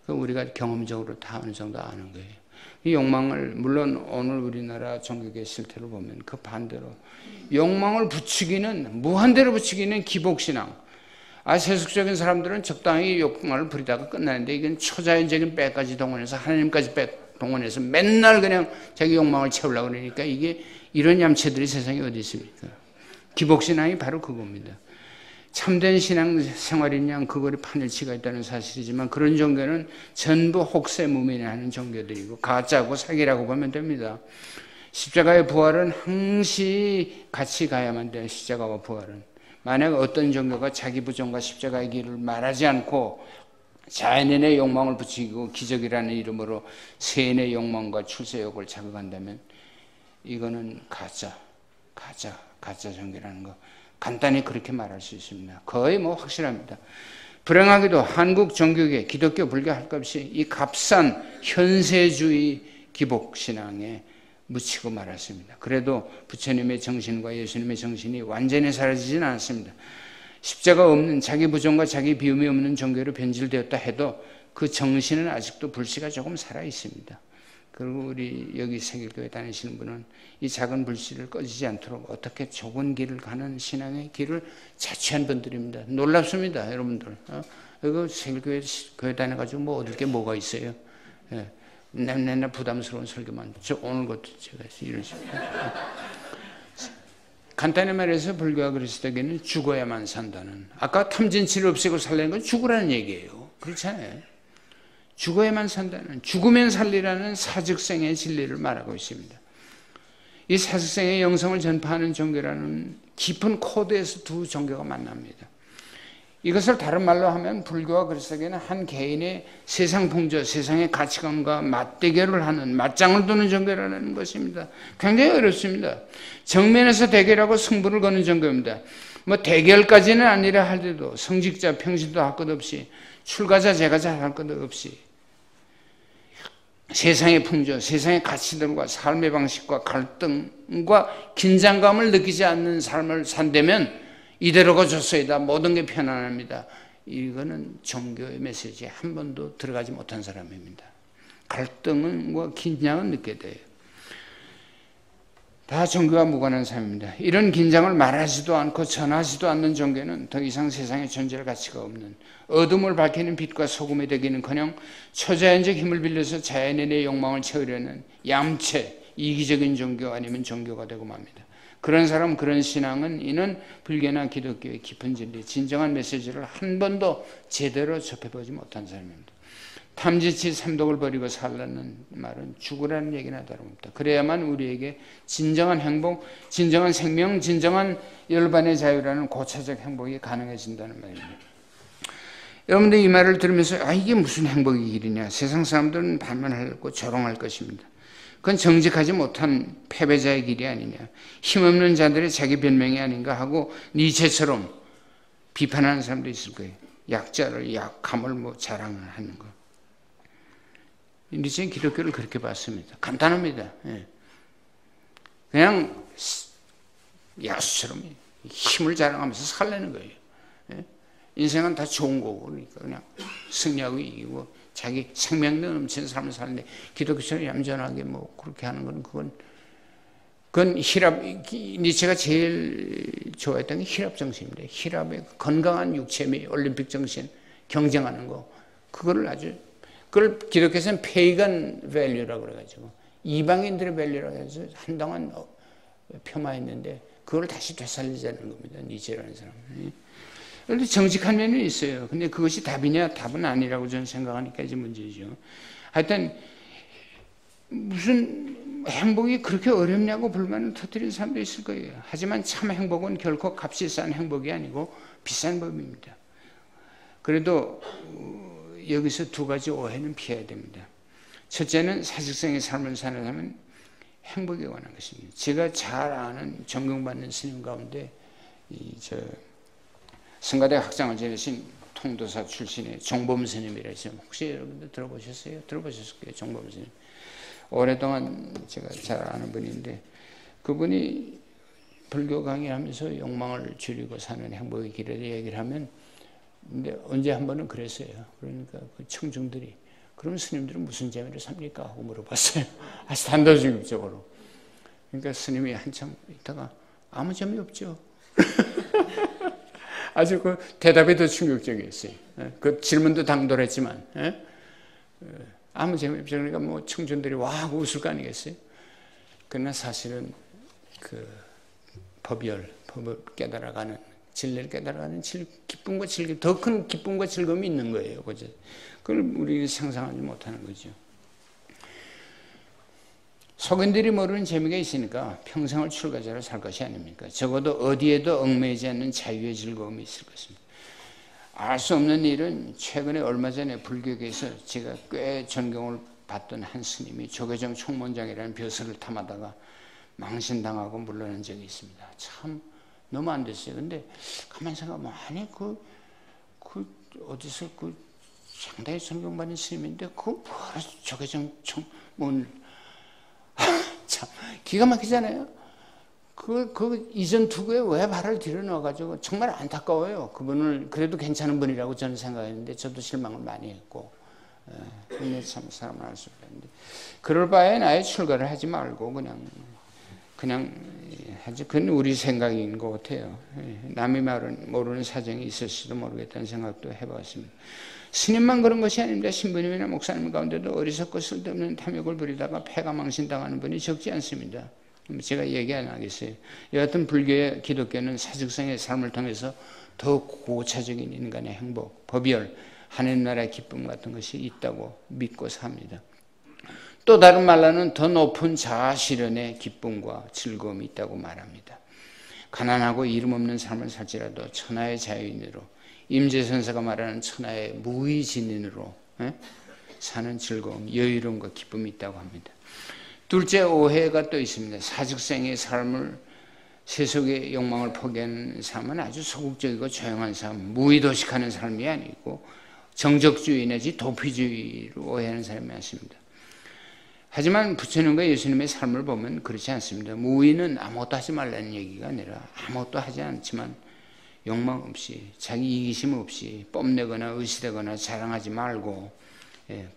우리가 경험적으로 다 어느 정도 아는 거예요. 이 욕망을, 물론 오늘 우리나라 종교계 실태를 보면 그 반대로 욕망을 부추기는, 무한대로 부추기는 기복신앙. 세속적인 사람들은 적당히 욕망을 부리다가 끝나는데, 이건 초자연적인 빼까지 동원해서, 하나님까지 빼 동원해서 맨날 그냥 자기 욕망을 채우려고 그러니까, 이게 이런 얌체들이 세상에 어디 있습니까? 기복신앙이 바로 그겁니다. 참된 신앙 생활인 양 그거에 판일치가 있다는 사실이지만, 그런 종교는 전부 혹세무민하는 종교들이고 가짜고 사기라고 보면 됩니다. 십자가의 부활은 항시 같이 가야만 돼요. 십자가와 부활은. 만약 어떤 종교가 자기 부정과 십자가의 길을 말하지 않고 자연인의 욕망을 부추기고 기적이라는 이름으로 세인의 욕망과 출세욕을 자극한다면, 이거는 가짜 종교라는 거 간단히 그렇게 말할 수 있습니다. 거의 뭐 확실합니다. 불행하게도 한국 종교계, 기독교, 불교 할 것 없이 이 값싼 현세주의 기복신앙에 묻히고 말았습니다. 그래도 부처님의 정신과 예수님의 정신이 완전히 사라지진 않았습니다. 십자가 없는, 자기 부정과 자기 비움이 없는 종교로 변질되었다 해도 그 정신은 아직도 불씨가 조금 살아있습니다. 그리고 우리 여기 세길교회 다니시는 분은 이 작은 불씨를 꺼지지 않도록 어떻게 좁은 길을 가는 신앙의 길을 자취한 분들입니다. 놀랍습니다, 여러분들. 이거 세길교회 다녀가지고 뭐 얻을 게 뭐가 있어요? 예. 맨날 부담스러운 설교만. 오늘 것도 제가 이런 식으로. 간단히 말해서 불교와 그리스도교는 죽어야만 산다는, 아까 탐진치를 없애고 살려는 건 죽으라는 얘기예요. 그렇잖아요. 죽어야만 산다는, 죽으면 살리라는 사즉생의 진리를 말하고 있습니다. 이 사즉생의 영성을 전파하는 종교라는 깊은 코드에서 두 종교가 만납니다. 이것을 다른 말로 하면 불교와 그리스도교는 한 개인의 세상 풍조, 세상의 가치관과 맞대결을 하는, 맞짱을 두는 종교라는 것입니다. 굉장히 어렵습니다. 정면에서 대결하고 승부를 거는 종교입니다. 뭐 대결까지는 아니라 할때도 성직자, 평신도 할 것 없이, 출가자, 제가자 할 것 없이 세상의 풍조, 세상의 가치들과 삶의 방식과 갈등과 긴장감을 느끼지 않는 삶을 산다면 이대로가 좋소이다, 모든 게 편안합니다. 이거는 종교의 메시지에 한 번도 들어가지 못한 사람입니다. 갈등과 긴장은 느껴야 돼요. 다 종교와 무관한 삶입니다. 이런 긴장을 말하지도 않고 전하지도 않는 종교는 더 이상 세상에 존재할 가치가 없는, 어둠을 밝히는 빛과 소금이 되기는커녕 초자연적 힘을 빌려서 자연인의 욕망을 채우려는 얌체, 이기적인 종교 아니면 종교가 되고 맙니다. 그런 사람, 그런 신앙은 이는 불교나 기독교의 깊은 진리, 진정한 메시지를 한 번도 제대로 접해보지 못한 사람입니다. 탐진치 삼독을 버리고 살라는 말은 죽으라는 얘기나 다름없다. 그래야만 우리에게 진정한 행복, 진정한 생명, 진정한 열반의 자유라는 고차적 행복이 가능해진다는 말입니다. 여러분들 이 말을 들으면서 이게 무슨 행복의 길이냐, 세상 사람들은 반면하고 조롱할 것입니다. 그건 정직하지 못한 패배자의 길이 아니냐, 힘없는 자들의 자기 변명이 아닌가 하고 니체처럼 비판하는 사람도 있을 거예요. 약자를, 약함을 뭐 자랑하는 거. 니체는 기독교를 그렇게 봤습니다. 간단합니다. 그냥 야수처럼 힘을 자랑하면서 살려는 거예요. 인생은 다 좋은 거고, 그러니까 그냥 승리하고 이기고 자기 생명력 넘치는 삶을 사는데, 기독교처럼 얌전하게 뭐 그렇게 하는 건 그건 희랍, 니체가 제일 좋아했던 게 희랍 정신입니다. 희랍의 건강한 육체미, 올림픽 정신, 경쟁하는 거, 그걸 기독교에서는 페이건 밸류라고 그래가지고, 이방인들의 밸류라고 해서 한동안 폄하했는데, 그걸 다시 되살리자는 겁니다. 니체라는 사람은. 그런데 정직한 면이 있어요. 근데 그것이 답이냐? 답은 아니라고 저는 생각하니까 이제 문제죠. 하여튼 무슨 행복이 그렇게 어렵냐고 불만을 터뜨리는 사람도 있을 거예요. 하지만 참 행복은 결코 값이 싼 행복이 아니고 비싼 법입니다. 그래도 여기서 두 가지 오해는 피해야 됩니다. 첫째는 사직생의 삶을 사는 사람은 행복에 관한 것입니다. 제가 잘 아는 존경받는 스님 가운데 성가대 학장을 지내신 통도사 출신의 종범 스님이라 있어요. 혹시 여러분들 들어보셨어요? 들어보셨을 거예요. 종범 스님. 오랫동안 제가 잘 아는 분인데 그분이 불교 강의하면서 욕망을 줄이고 사는 행복의 길에 대해 얘기를 하면 근데 언제 한 번은 그랬어요. 그러니까 그 청중들이 그럼 스님들은 무슨 재미로 삽니까? 하고 물어봤어요. 아주 단도직입적으로. 그러니까 스님이 한참 있다가 아무 재미 없죠. 아주 그 대답이 더 충격적이었어요. 그 질문도 당돌했지만 아무 재미 없죠. 그러니까 뭐 청중들이 와 하고 웃을 거 아니겠어요? 그러나 사실은 그 법을 깨달아가는 진리를 깨달아가는 기쁨과 즐거움, 더 큰 기쁨과 즐거움이 있는 거예요. 그죠? 그걸 우리는 상상하지 못하는 거죠. 속인들이 모르는 재미가 있으니까 평생을 출가자로 살 것이 아닙니까? 적어도 어디에도 얽매이지 않는 자유의 즐거움이 있을 것입니다. 알 수 없는 일은 최근에 얼마 전에 불교계에서 제가 꽤 존경을 받던 한 스님이 조계종 총무원장이라는 벼슬을 탐하다가 망신당하고 물러난 적이 있습니다. 참 너무 안 됐어요. 근데 가만히 생각하면 아니 어디서 상당히 존경받는 스님인데 뭐라 조계종 총무원 참 기가 막히잖아요. 그 이전 투구에 왜 발을 들여넣어가지고 정말 안타까워요. 그분을 그래도 괜찮은 분이라고 저는 생각했는데 저도 실망을 많이 했고 근데 참 사람을 알 수 없는데 그럴 바엔 아예 출가를 하지 말고 그냥 하지. 그건 우리 생각인 것 같아요. 남이 모르는 사정이 있을지도 모르겠다는 생각도 해봤습니다. 스님만 그런 것이 아닙니다. 신부님이나 목사님 가운데도 어리석고 쓸데없는 탐욕을 부리다가 폐가 망신당하는 분이 적지 않습니다. 제가 얘기 안 하겠어요. 여하튼 불교의 기독교는 사직생의 삶을 통해서 더 고차적인 인간의 행복, 법열, 하나님 나라의 기쁨 같은 것이 있다고 믿고 삽니다. 또 다른 말로는 더 높은 자아 실현의 기쁨과 즐거움이 있다고 말합니다. 가난하고 이름 없는 삶을 살지라도 천하의 자유인으로 임재선사가 말하는 천하의 무의진인으로 사는 즐거움, 여유로움과 기쁨이 있다고 합니다. 둘째 오해가 또 있습니다. 사직생의 삶을 세속의 욕망을 포기하는 삶은 아주 소극적이고 조용한 삶, 무의도식하는 삶이 아니고 정적주의 내지 도피주의로 오해하는 사람이 많습니다. 하지만 부처님과 예수님의 삶을 보면 그렇지 않습니다. 무의는 아무것도 하지 말라는 얘기가 아니라 아무것도 하지 않지만 욕망 없이 자기 이기심 없이 뽐내거나 의시되거나 자랑하지 말고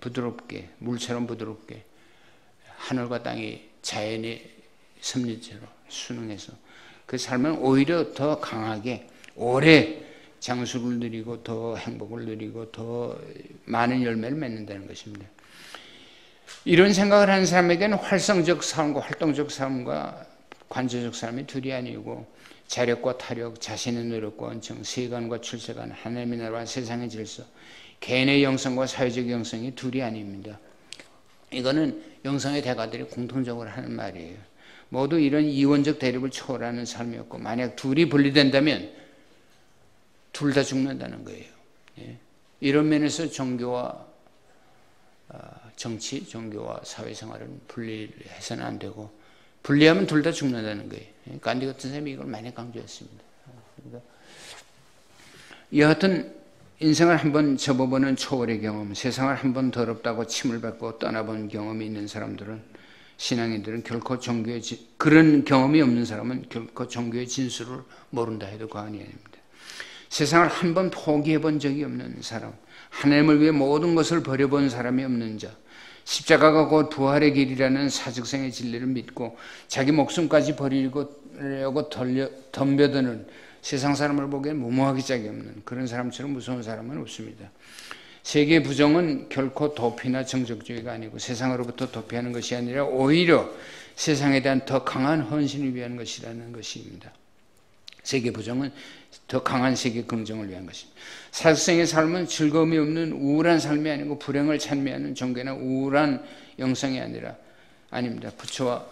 부드럽게 물처럼 부드럽게 하늘과 땅이 자연의 섭리처럼 순응해서 그 삶은 오히려 더 강하게 오래 장수를 누리고 더 행복을 누리고 더 많은 열매를 맺는다는 것입니다. 이런 생각을 하는 사람에게는 활성적 삶과 활동적 삶과 관조적 삶이 둘이 아니고 자력과 타력, 자신의 노력과 언청, 세관과 출세관, 하나님의 나라와 세상의 질서, 개인의 영성과 사회적 영성이 둘이 아닙니다. 이거는 영성의 대가들이 공통적으로 하는 말이에요. 모두 이런 이원적 대립을 초월하는 삶이었고 만약 둘이 분리된다면 둘 다 죽는다는 거예요. 이런 면에서 종교와 정치, 종교와 사회생활은 분리해서는 안 되고 분리하면 둘 다 죽는다는 거예요. 간디 같은 사람이 이걸 많이 강조했습니다. 그러니까 여하튼 인생을 한번 접어보는 초월의 경험, 세상을 한번 더럽다고 침을 뱉고 떠나본 경험이 있는 사람들은 신앙인들은 결코 종교의 그런 경험이 없는 사람은 결코 종교의 진수를 모른다 해도 과언이 아닙니다. 세상을 한번 포기해본 적이 없는 사람, 하나님을 위해 모든 것을 버려본 사람이 없는 자, 십자가가 곧 부활의 길이라는 사직생의 진리를 믿고 자기 목숨까지 버리려고 덤벼드는 세상 사람을 보기엔 무모하기 짝이 없는 그런 사람처럼 무서운 사람은 없습니다. 세계의 부정은 결코 도피나 정적주의가 아니고 세상으로부터 도피하는 것이 아니라 오히려 세상에 대한 더 강한 헌신을 위한 것이라는 것입니다. 세계 부정은 더 강한 세계 긍정을 위한 것입니다. 사직생의 삶은 즐거움이 없는 우울한 삶이 아니고 불행을 찬미하는 종교나 우울한 영성이 아닙니다. 부처와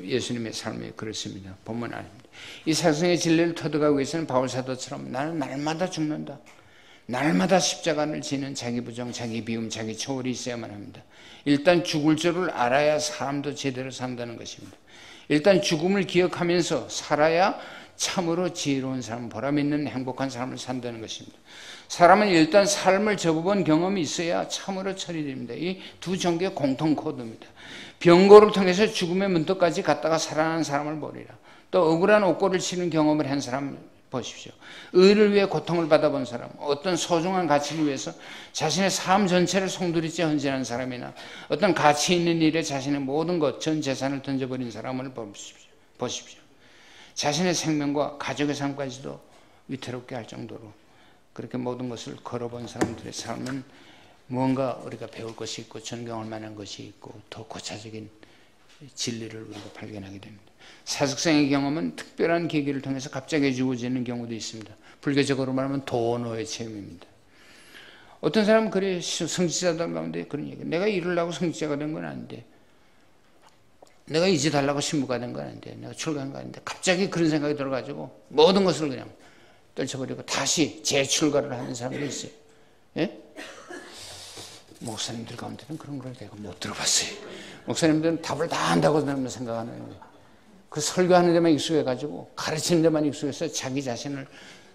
예수님의 삶이 그렇습니다. 본문 아닙니다. 이 사직생의 진리를 터득하기 위해서는 바울 사도처럼 나는 날마다 죽는다, 날마다 십자가를 지는 자기 부정, 자기 비움, 자기 초월이 있어야만 합니다. 일단 죽을 줄을 알아야 사람도 제대로 산다는 것입니다. 일단 죽음을 기억하면서 살아야 참으로 지혜로운 삶, 보람 있는 행복한 삶을 산다는 것입니다. 사람은 일단 삶을 접어본 경험이 있어야 참으로 처리됩니다. 이 두 종교의 공통 코드입니다. 병고를 통해서 죽음의 문턱까지 갔다가 살아난 사람을 보리라. 또 억울한 옥고를 치는 경험을 한 사람 보십시오. 의를 위해 고통을 받아본 사람, 어떤 소중한 가치를 위해서 자신의 삶 전체를 송두리째 헌신한 사람이나 어떤 가치 있는 일에 자신의 모든 것, 전 재산을 던져버린 사람을 보십시오. 자신의 생명과 가족의 삶까지도 위태롭게 할 정도로 그렇게 모든 것을 걸어본 사람들의 삶은 무언가 우리가 배울 것이 있고 존경할 만한 것이 있고 더 고차적인 진리를 우리가 발견하게 됩니다. 사직생의 경험은 특별한 계기를 통해서 갑자기 주어지는 경우도 있습니다. 불교적으로 말하면 도노의 체험입니다. 어떤 사람은 그래, 성직자들 가운데 그런 얘기, 내가 이루려고 성직자가 된 건 아닌데, 내가 이제 달라고 신부가 된 건 아닌데, 내가 출가한 건 아닌데, 갑자기 그런 생각이 들어가지고 모든 것을 그냥 떨쳐버리고 다시 재출가를 하는 사람도 있어요. 예? 목사님들 가운데는 그런 걸 내가 못 들어봤어요. 목사님들은 답을 다 안다고 생각하는 거예요. 그 설교하는 데만 익숙해가지고 가르치는 데만 익숙해서 자기 자신을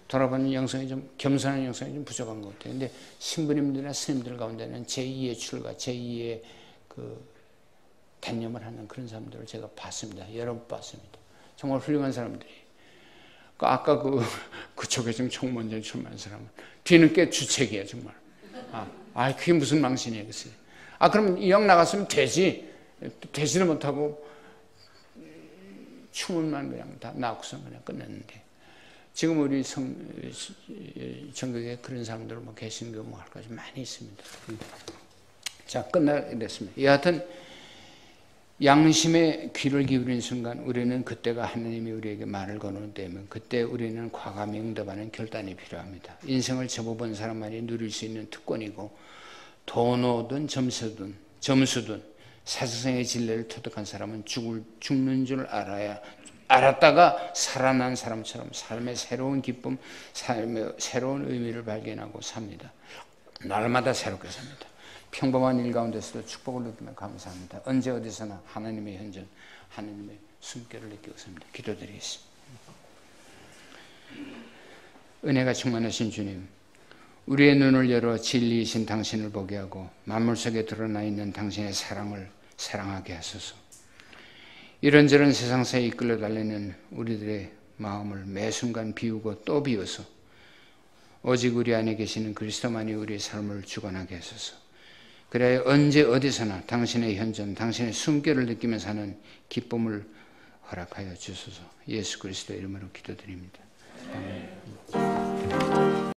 돌아보는 영성이 좀, 겸손한 영성이 좀 부족한 것 같아요. 근데 신부님들이나 스님들 가운데는 제2의 출가, 제2의 그 단념을 하는 그런 사람들을 제가 봤습니다. 여러 번 봤습니다. 정말 훌륭한 사람들이. 아까 그쪽에 좀 총무원장 출마한 사람은 뒤는 꽤 주책이야, 정말. 그게 무슨 망신이야, 글쎄. 그럼 이왕 나갔으면 되지. 되지도 못하고 춤을만 그냥 다 나고서 그냥 끝냈는데. 지금 우리 전국에 그런 사람들 개신교 할까 좀 많이 있습니다. 자, 끝나겠습니다. 여하튼, 양심의 귀를 기울인 순간 우리는 그때가 하나님이 우리에게 말을 거는 때면 그때 우리는 과감히 응답하는 결단이 필요합니다. 인생을 접어본 사람만이 누릴 수 있는 특권이고 도노든 점수든 사직생의 진리를 터득한 사람은 죽는 줄 알았다가 살아난 사람처럼 삶의 새로운 기쁨, 삶의 새로운 의미를 발견하고 삽니다. 날마다 새롭게 삽니다. 평범한 일 가운데서도 축복을 느끼며 감사합니다. 언제 어디서나 하나님의 현존, 하나님의 숨결을 느끼고 삽니다. 기도드리겠습니다. 은혜가 충만하신 주님, 우리의 눈을 열어 진리이신 당신을 보게 하고 만물 속에 드러나 있는 당신의 사랑을 사랑하게 하소서. 이런저런 세상사에 이끌려 달리는 우리들의 마음을 매 순간 비우고 또 비워서 오직 우리 안에 계시는 그리스도만이 우리의 삶을 주관하게 하소서. 그래야 언제 어디서나 당신의 현존, 당신의 숨결을 느끼며 사는 기쁨을 허락하여 주소서. 예수 그리스도의 이름으로 기도드립니다.